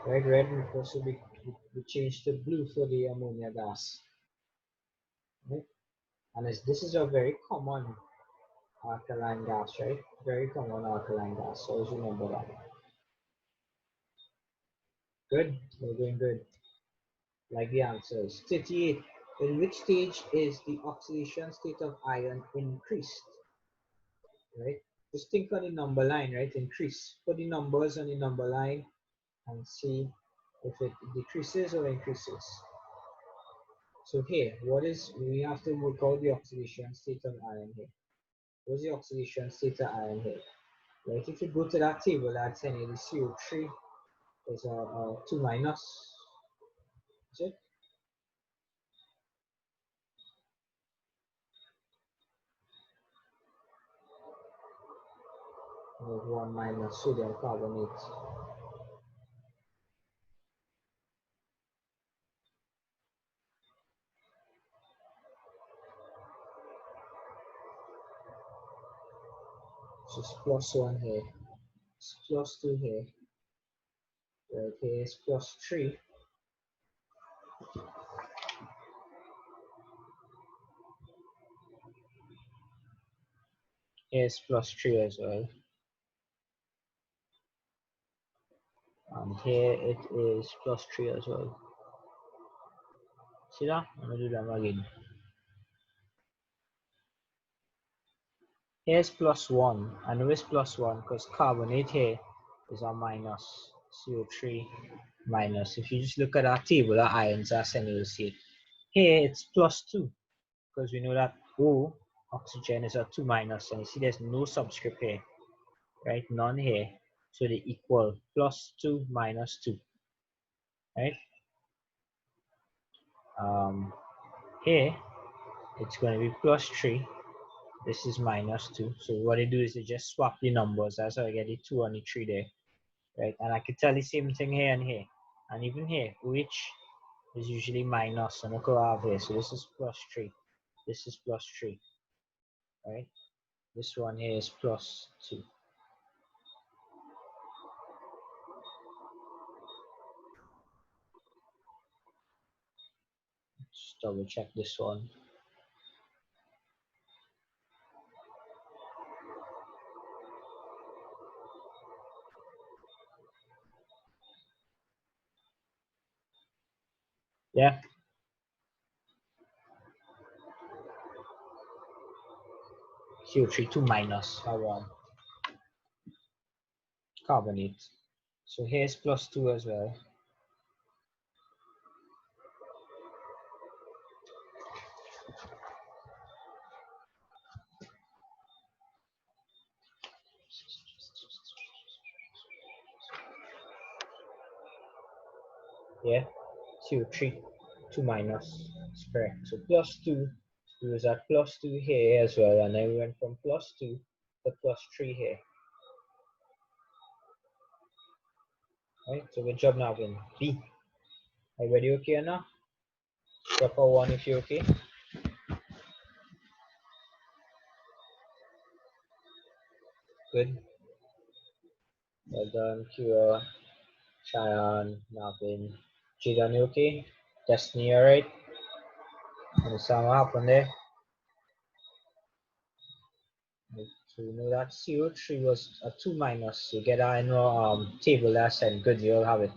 Red litmus will be changed to blue for the ammonia gas. Right? And this is a very common alkaline gas, right? Very common alkaline gas. So always remember that. Good. We're doing good. Like the answers. 38. In which stage is the oxidation state of iron increased? Right? Just think on the number line, right? Increase. Put the numbers on the number line and see if it decreases or increases. So here, we have to work out the oxidation state of iron here. What's the oxidation state of iron here? Right? If you go to that table, that's saying the CO3 is a 2 minus. Is it? Or 1 minus sodium carbonate. So it's plus 1 here. It's plus 2 here. Right here is plus 3. Here is plus 3 as well. And here it is plus 3 as well. See that? I'm going to do them again. Here's plus 1. I know it's plus 1 because carbonate here is a minus. CO3 minus. If you just look at our table, our ions are sending you see it. Here it's plus 2 because we know that O, oxygen, is a 2 minus. And you see there's no subscript here. Right? None here. So they equal plus 2 minus 2. Right? Here it's going to be plus 3. This is minus 2. So what they do is they just swap the numbers. That's how I get the 2 and the 3 there. Right? And I could tell the same thing here and here. And even here, which is usually minus. And look what I have here. So this is plus 3. This is plus 3. Right? This one here is plus 2. Just double check this one. Yeah. CO3 2 minus. That one. Carbonate. So here's plus 2 as well. Yeah. CO3 2 minus. That's correct. So plus 2. We was at plus 2 here as well. And then we went from plus 2 to plus 3 here. Right? So good job, Navin. B. Everybody okay now? Drop a 1 if you're okay. Good. Well done, Kira, Cheyenne, Navin. Jidan, you okay? Destiny, alright? Understand what happened there? So we know that CO3 was a 2 minus. So get that in our table there and good, you'll have it.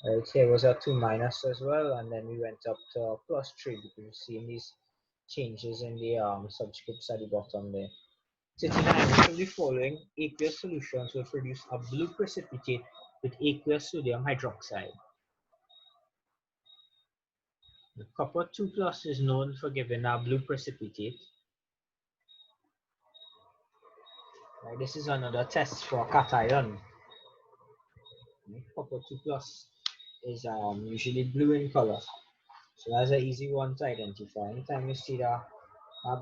Right here was a 2 minus as well, and then we went up to a plus 3 because we've seen these changes in the subscripts at the bottom there. 69. Which of the following aqueous solutions will produce a blue precipitate with aqueous sodium hydroxide? The copper 2 plus is known for giving a blue precipitate. Right, this is another test for cation. Copper 2 plus is usually blue in color. So that's an easy one to identify. Anytime you see that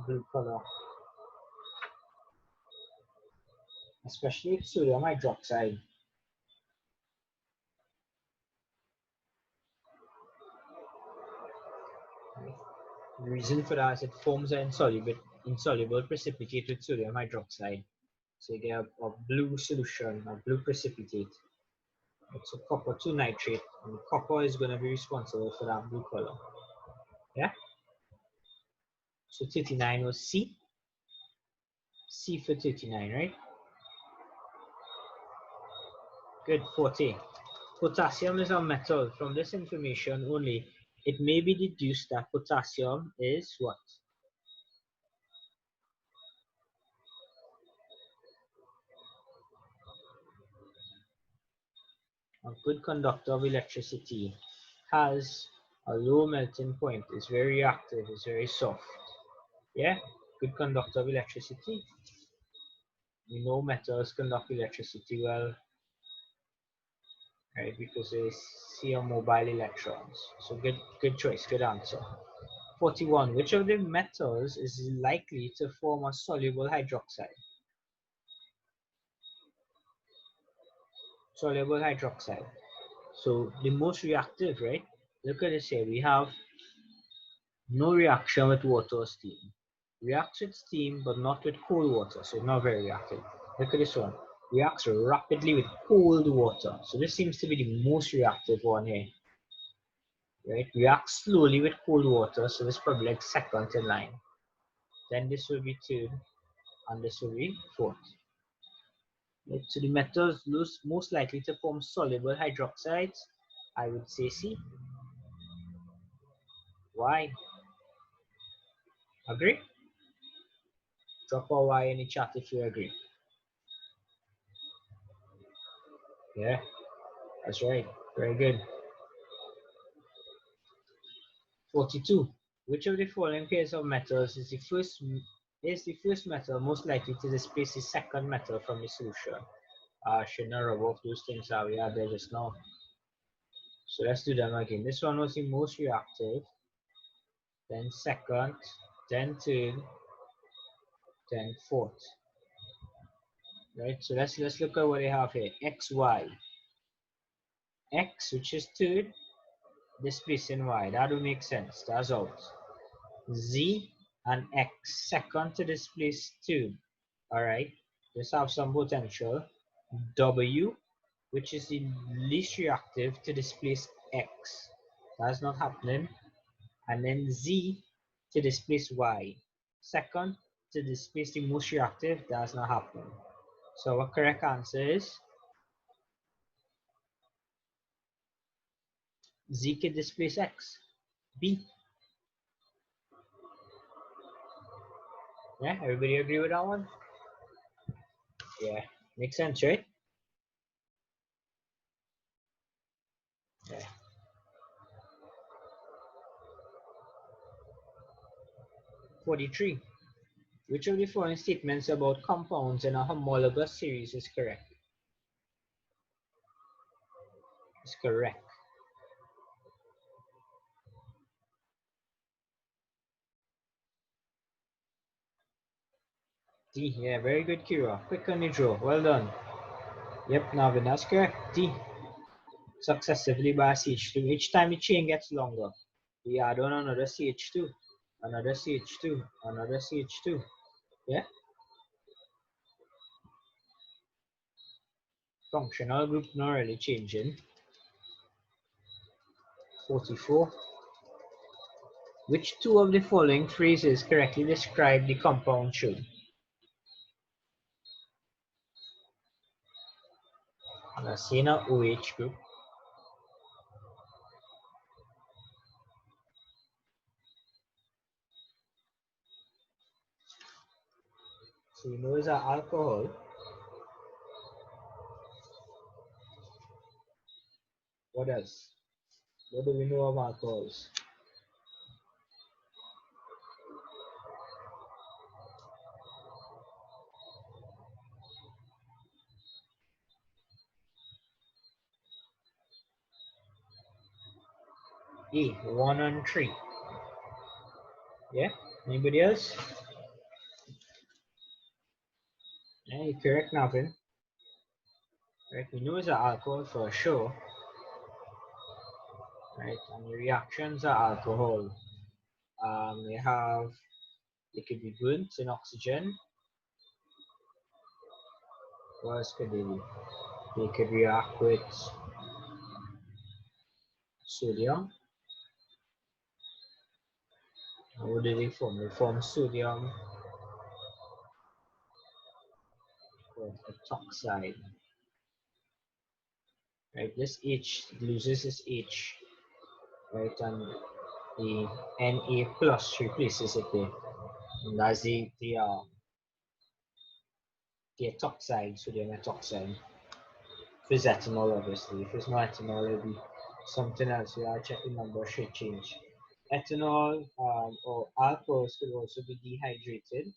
blue color, especially with sodium hydroxide. Right? The reason for that is it forms an insoluble precipitate with sodium hydroxide. So you get a blue solution, a blue precipitate. It's a copper 2 nitrate, and copper is going to be responsible for that blue color. Yeah? So 39 was C. C for 39, right? Good. 40. Potassium is a metal. From this information only, it may be deduced that potassium is what? A good conductor of electricity, has a low melting point, is very reactive, is very soft. Yeah, good conductor of electricity. We know metals conduct electricity well, right? Because they see a mobile electrons. So good choice, good answer. 41. Which of the metals is likely to form a soluble hydroxide? Soluble hydroxide. So the most reactive, right? Look at this here. We have no reaction with water or steam. Reacts with steam, but not with cold water, so not very reactive. Look at this one. Reacts rapidly with cold water. So this seems to be the most reactive one here. Right? Reacts slowly with cold water, so this is probably like second in line. Then this will be third, and this will be fourth. Right? So the metals most likely to form soluble hydroxides, I would say C. Why? Agree? Drop a Y in the chat if you agree. Yeah, that's right. Very good. 42. Which of the following pairs of metals is the first metal most likely to displace the second metal from the solution? I should not rub off those things that we had there just now. So let's do them again. This one was the most reactive, then second, then third, then fourth. Right? So let's look at what they have here. X, Y. X, which is third, displacing Y. That would make sense. That's out. Z and X, second to displace third. Alright. Let's have some potential. W, which is the least reactive to displace X. That's not happening. And then Z to displace Y. Second, to displace the most reactive, that's not happening. So our correct answer is Z can displace X. B. Yeah, everybody agree with that one? Yeah, makes sense, right? Yeah. 43. Which of the following statements about compounds in a homologous series is correct? Is correct. D. Yeah, very good, Kira. Quick on the draw. Well done. Yep, Navin, that's correct. D. Successively by CH2. Each time the chain gets longer, we add on another CH2, another CH2, another CH2. Yeah? Functional group not really changing. 44. Which two of the following phrases correctly describe the compound shown? C na OH group. So we know it's an alcohol. What else? What do we know of alcohols? A, 1 and 3. Yeah? Anybody else? Yeah, you're correct, Navin. Right, we know it's an alcohol for sure. Right, and the reactions are alcohol. It could be burnt in oxygen. What else could they do? They could react with sodium. And what do they form? They form sodium hydroxide. Right, this H loses this H, right, and the Na plus replaces it there. And that's the hydroxide, sodium hydroxide. If it's ethanol, obviously. If it's not ethanol, it'll be something else. We are checking number should change. Ethanol or alcohols could also be dehydrated.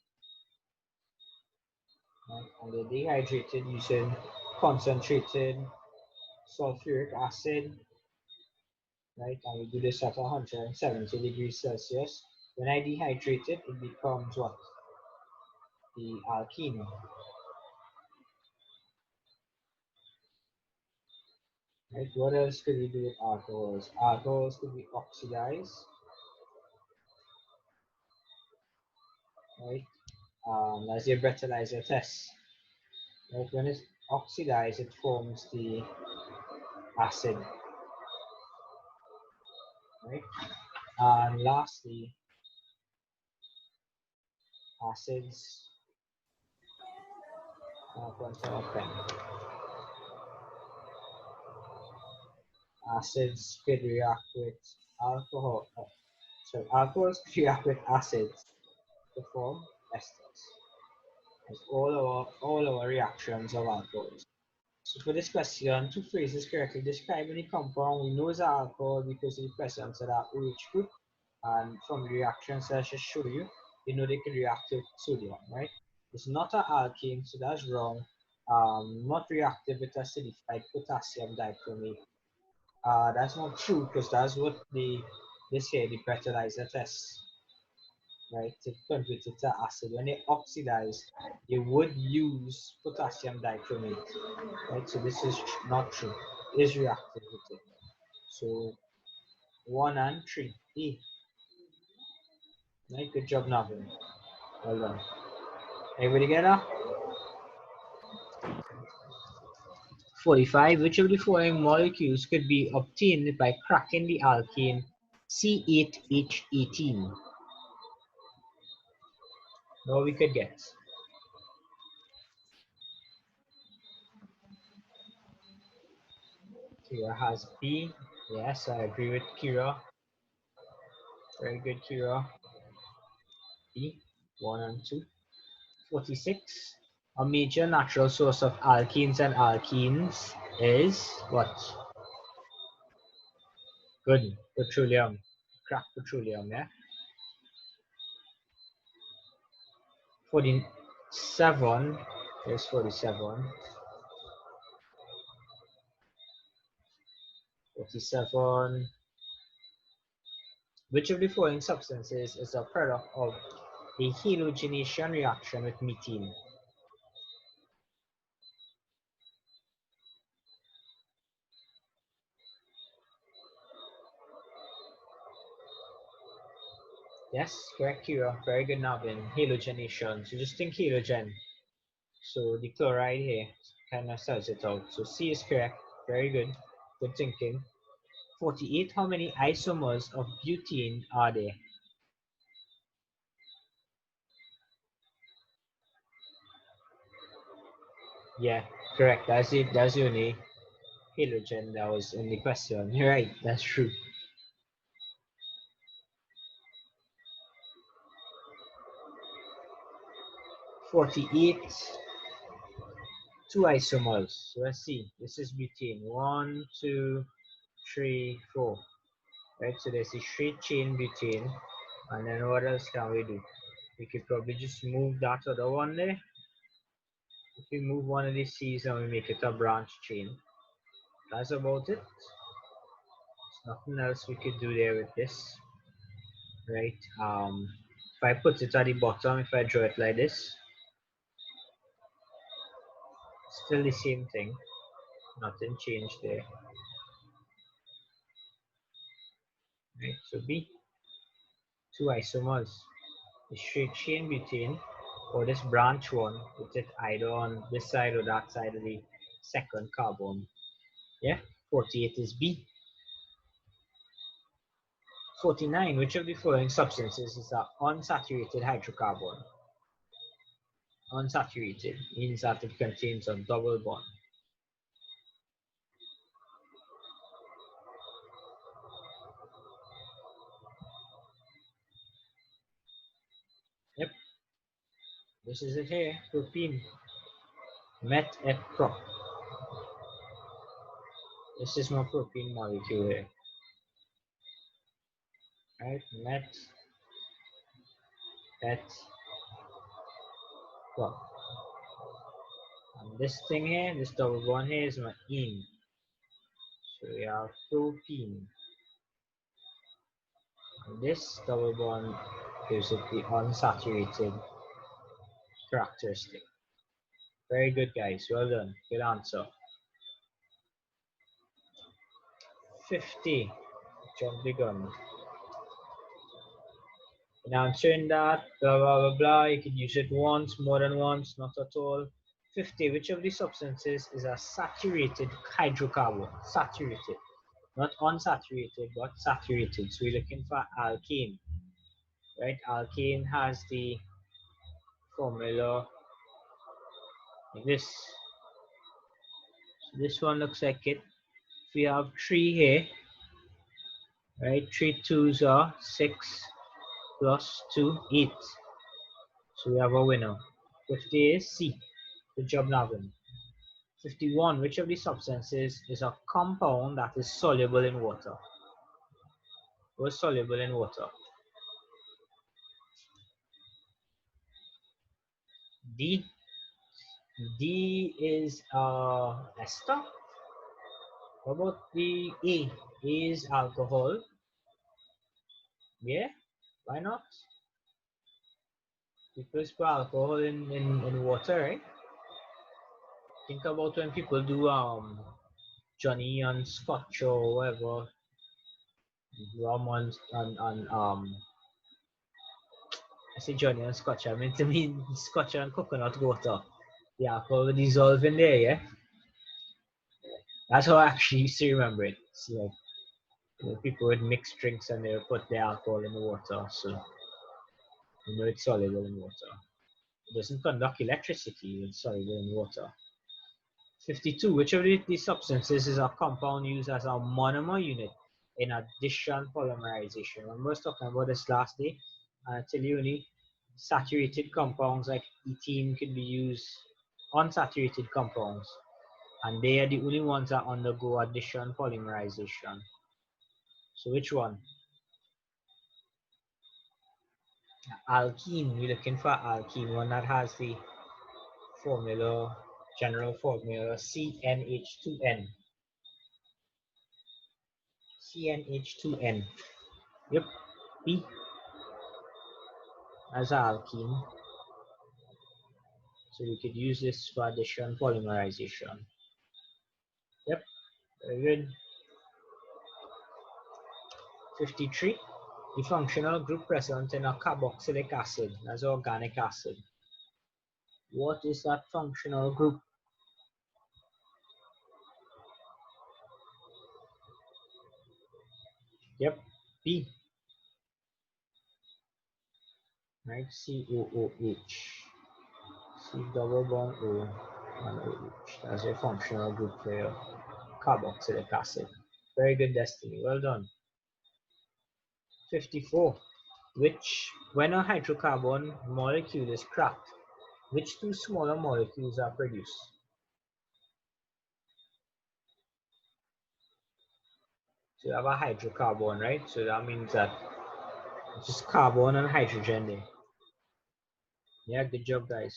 Right? And they're dehydrated using concentrated sulfuric acid. Right? And we do this at 170 degrees Celsius. When I dehydrate it, it becomes what? The alkene. Right? What else could we do with alcohols? Alcohols could be oxidized. Right? As your breathalyzer test. Right? When it's oxidized, it forms the acid. Right? And lastly, acids. Acids could react with alcohol. So alcohols could react with acids to form esters. It's all our reactions of alcohols. So for this question, two phrases correctly describe any compound we know is alcohol because of the presence of that OH group. And from the reactions that I should show you, you know they can react with sodium, right? It's not an alkene, so that's wrong. Not reactive with acidified potassium dichromate. That's not true because that's what this here the breathalyzer test, right? To convert it to acid. When they oxidize, you would use potassium dichromate, right? So this is not true. It is reactive with it. So 1 and 3. E. Right, good job, Navin. Well done. Everybody get that? 45. Which of the following molecules could be obtained by cracking the alkane C8H18? No, we could get. Kira has B. Yes, I agree with Kira. Very good, Kira. B. 1 and 2. 46. A major natural source of alkenes and alkenes is what? Good. Petroleum. Crack petroleum, yeah? 47. Here's 47. 47. Which of the following substances is a product of a halogenation reaction with methane? Yes, correct, Kira. Very good, Navin. Halogenation. So just think halogen. So the chloride here kind of sells it out. So C is correct. Very good. Good thinking. 48. How many isomers of butane are there? Yeah, correct. That's it. That's the only halogen that was in the question. You're right, that's true. 48, two isomers. So let's see. This is butane. 1, 2, 3, 4. Right, so there's a straight chain butane. And then what else can we do? We could probably just move that other one there. If we move one of these C's and we make it a branch chain. That's about it. There's nothing else we could do there with this. Right? If I put it at the bottom, if I draw it like this, still the same thing. Nothing changed there. Right? So B, two isomers. The straight chain butane, or this branch one, put it either on this side or that side of the second carbon. Yeah, 48 is B. 49, which of the following substances is an unsaturated hydrocarbon? Unsaturated means that it contains a double bond. Yep, this is it here, propene. Met et prop. This is my propene molecule here. Right, met et prop. And this thing here, this double bond here is my ene. So we have propene. And this double bond gives it the unsaturated characteristic. Very good, guys. Well done. Good answer. 50. Jump the gun. In answering that, blah blah blah blah, you can use it once, more than once, not at all. 50. Which of these substances is a saturated hydrocarbon? Saturated. Not unsaturated, but saturated. So we're looking for alkane. Right? Alkane has the formula like this. So this one looks like it. If we have 3 here, right? 3 twos are 6 plus 2, 8. So we have a winner. 50 is C. Good job, Navin. 51. Which of these substances is a compound that is soluble in water? Was soluble in water? D. D is ester. What about the A? A is alcohol. Yeah, why not? People put alcohol in water, right? Think about when people do Johnny and Scotch or whatever, rum and I say Johnny and Scotch, I meant to mean Scotch and coconut water. The alcohol will dissolve in there, yeah? That's how I actually used to remember it. It's like, you know, people would mix drinks and they would put the alcohol in the water, so you know it's soluble in water. It doesn't conduct electricity, it's soluble in water. 52. Which of these substances is a compound used as a monomer unit in addition polymerization? Remember I was talking about this last day? I tell you only saturated compounds like ethene could be used, unsaturated compounds, and they are the only ones that undergo addition polymerization. So which one? Alkene. We're looking for alkene, one that has the formula, general formula CnH2n. CnH2n. Yep. B as alkene. So we could use this for addition polymerization. Yep. Very good. 53. The functional group present in a carboxylic acid, as organic acid. What is that functional group? Yep, B. Right, COOH. C double bond O and OH. That's your functional group for your carboxylic acid. Very good, Destiny. Well done. 54. When a hydrocarbon molecule is cracked, which two smaller molecules are produced? So you have a hydrocarbon, right? So that means that it's just carbon and hydrogen there. Yeah, good job, guys.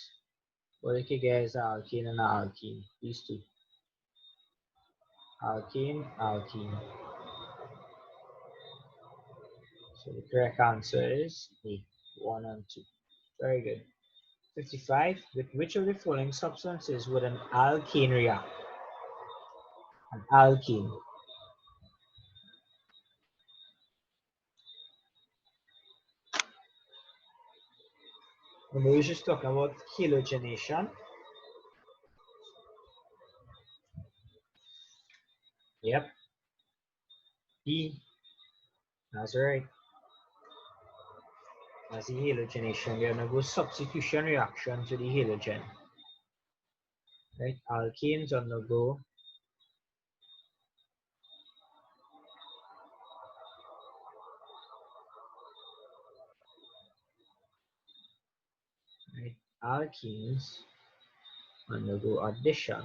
What you can get is alkene and alkene. These two. Alkene, alkene. So the correct answer is A, 1 and 2. Very good. 55. With which of the following substances would an alkane react? An alkene. Remember, we were just talking about halogenation. Yep. B. That's right. That's the halogenation. We're going to go substitution reaction to the halogen. Right? Alkanes undergo right? Alkenes undergo addition.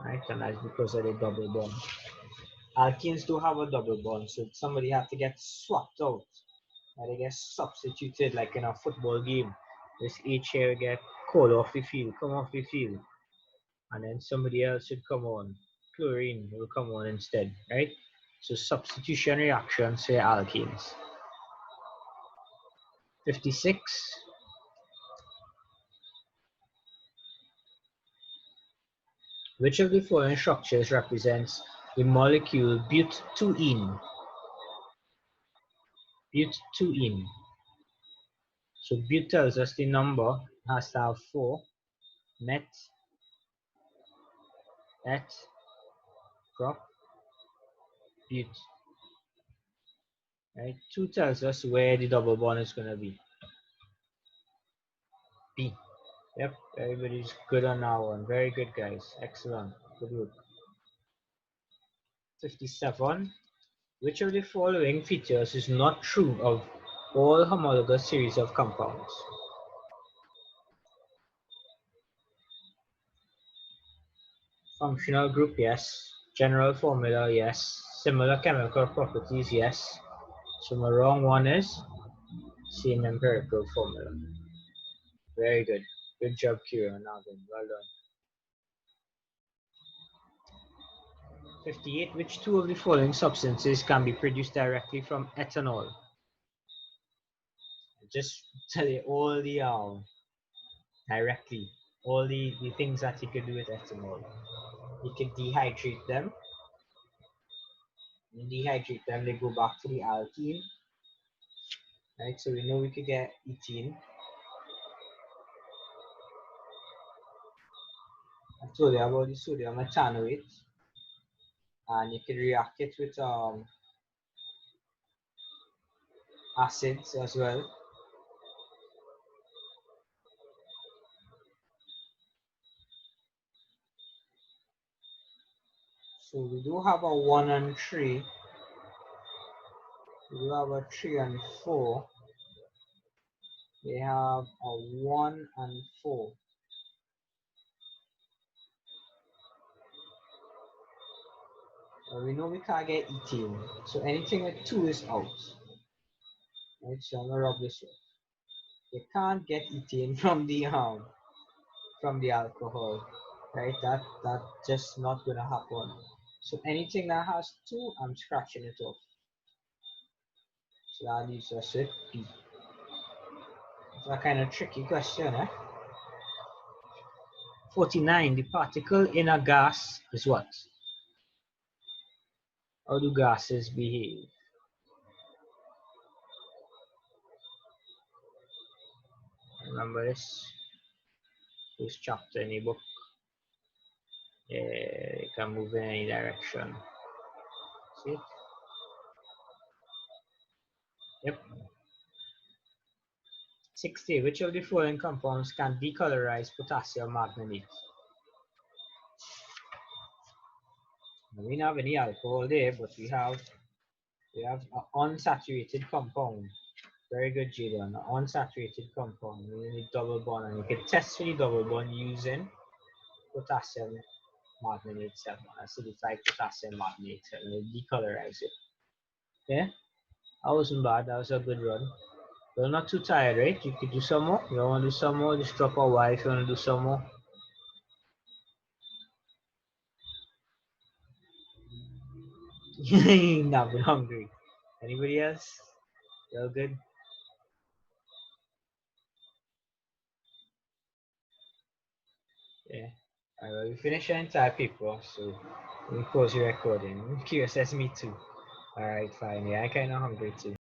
Right? And that's because of the double bond. Alkenes do have a double bond, so somebody have to get swapped out. And they get substituted like in a football game. This H here get called off the field, come off the field. And then somebody else should come on. Chlorine will come on instead, right? So substitution reactions for alkenes. 56. Which of the following structures represents the molecule but2-ene? But2-ene. So but tells us the number has to have 4. Met, et, prop, but. Right? 2 tells us where the double bond is going to be. B. Yep, everybody's good on that one. Very good, guys. Excellent. Good work. 57. Which of the following features is not true of all homologous series of compounds? Functional group, yes. General formula, yes. Similar chemical properties, yes. So my wrong one is same empirical formula. Very good. Good job, Kieran. Well done. 58. Which two of the following substances can be produced directly from ethanol? Just tell you all the directly, all the things that you could do with ethanol. You can dehydrate them. You dehydrate them, they go back to the alkene. Right, so we know we could get ethene. I told you about the sodium ethanoate, and you can react it with acids as well. So we do have a 1 and 3. We do have a 3 and 4. We have a 1 and 4. We know we can't get ethene, so anything with 2 is out. Right, so I'm gonna rub this off. You can't get ethene from the alcohol, right? That just not gonna happen. So anything that has 2, I'm scratching it off. So that leaves us with B. It's a kind of tricky question, eh? 49. The particle in a gas is what? How do gases behave? Remember this chapter in the book. Yeah, it can move in any direction. See it? Yep. 60. Which of the following compounds can decolorize potassium manganate? We don't have any alcohol there, but we have an unsaturated compound. Very good, Jadon. An unsaturated compound. We need double bond, and you can test for the double bond using potassium martinate 7, acidified potassium martinate 7. You decolorize it. Yeah, that wasn't bad. That was a good run. You're not too tired, right? You could do some more. You don't want to do some more? Just drop a Y if you want to do some more. Not been hungry. Anybody else? You all good? Yeah. Alright, well, we finished the entire paper, so we close the recording. I'm curious as me too. Alright, fine. Yeah, I kind of hungry too.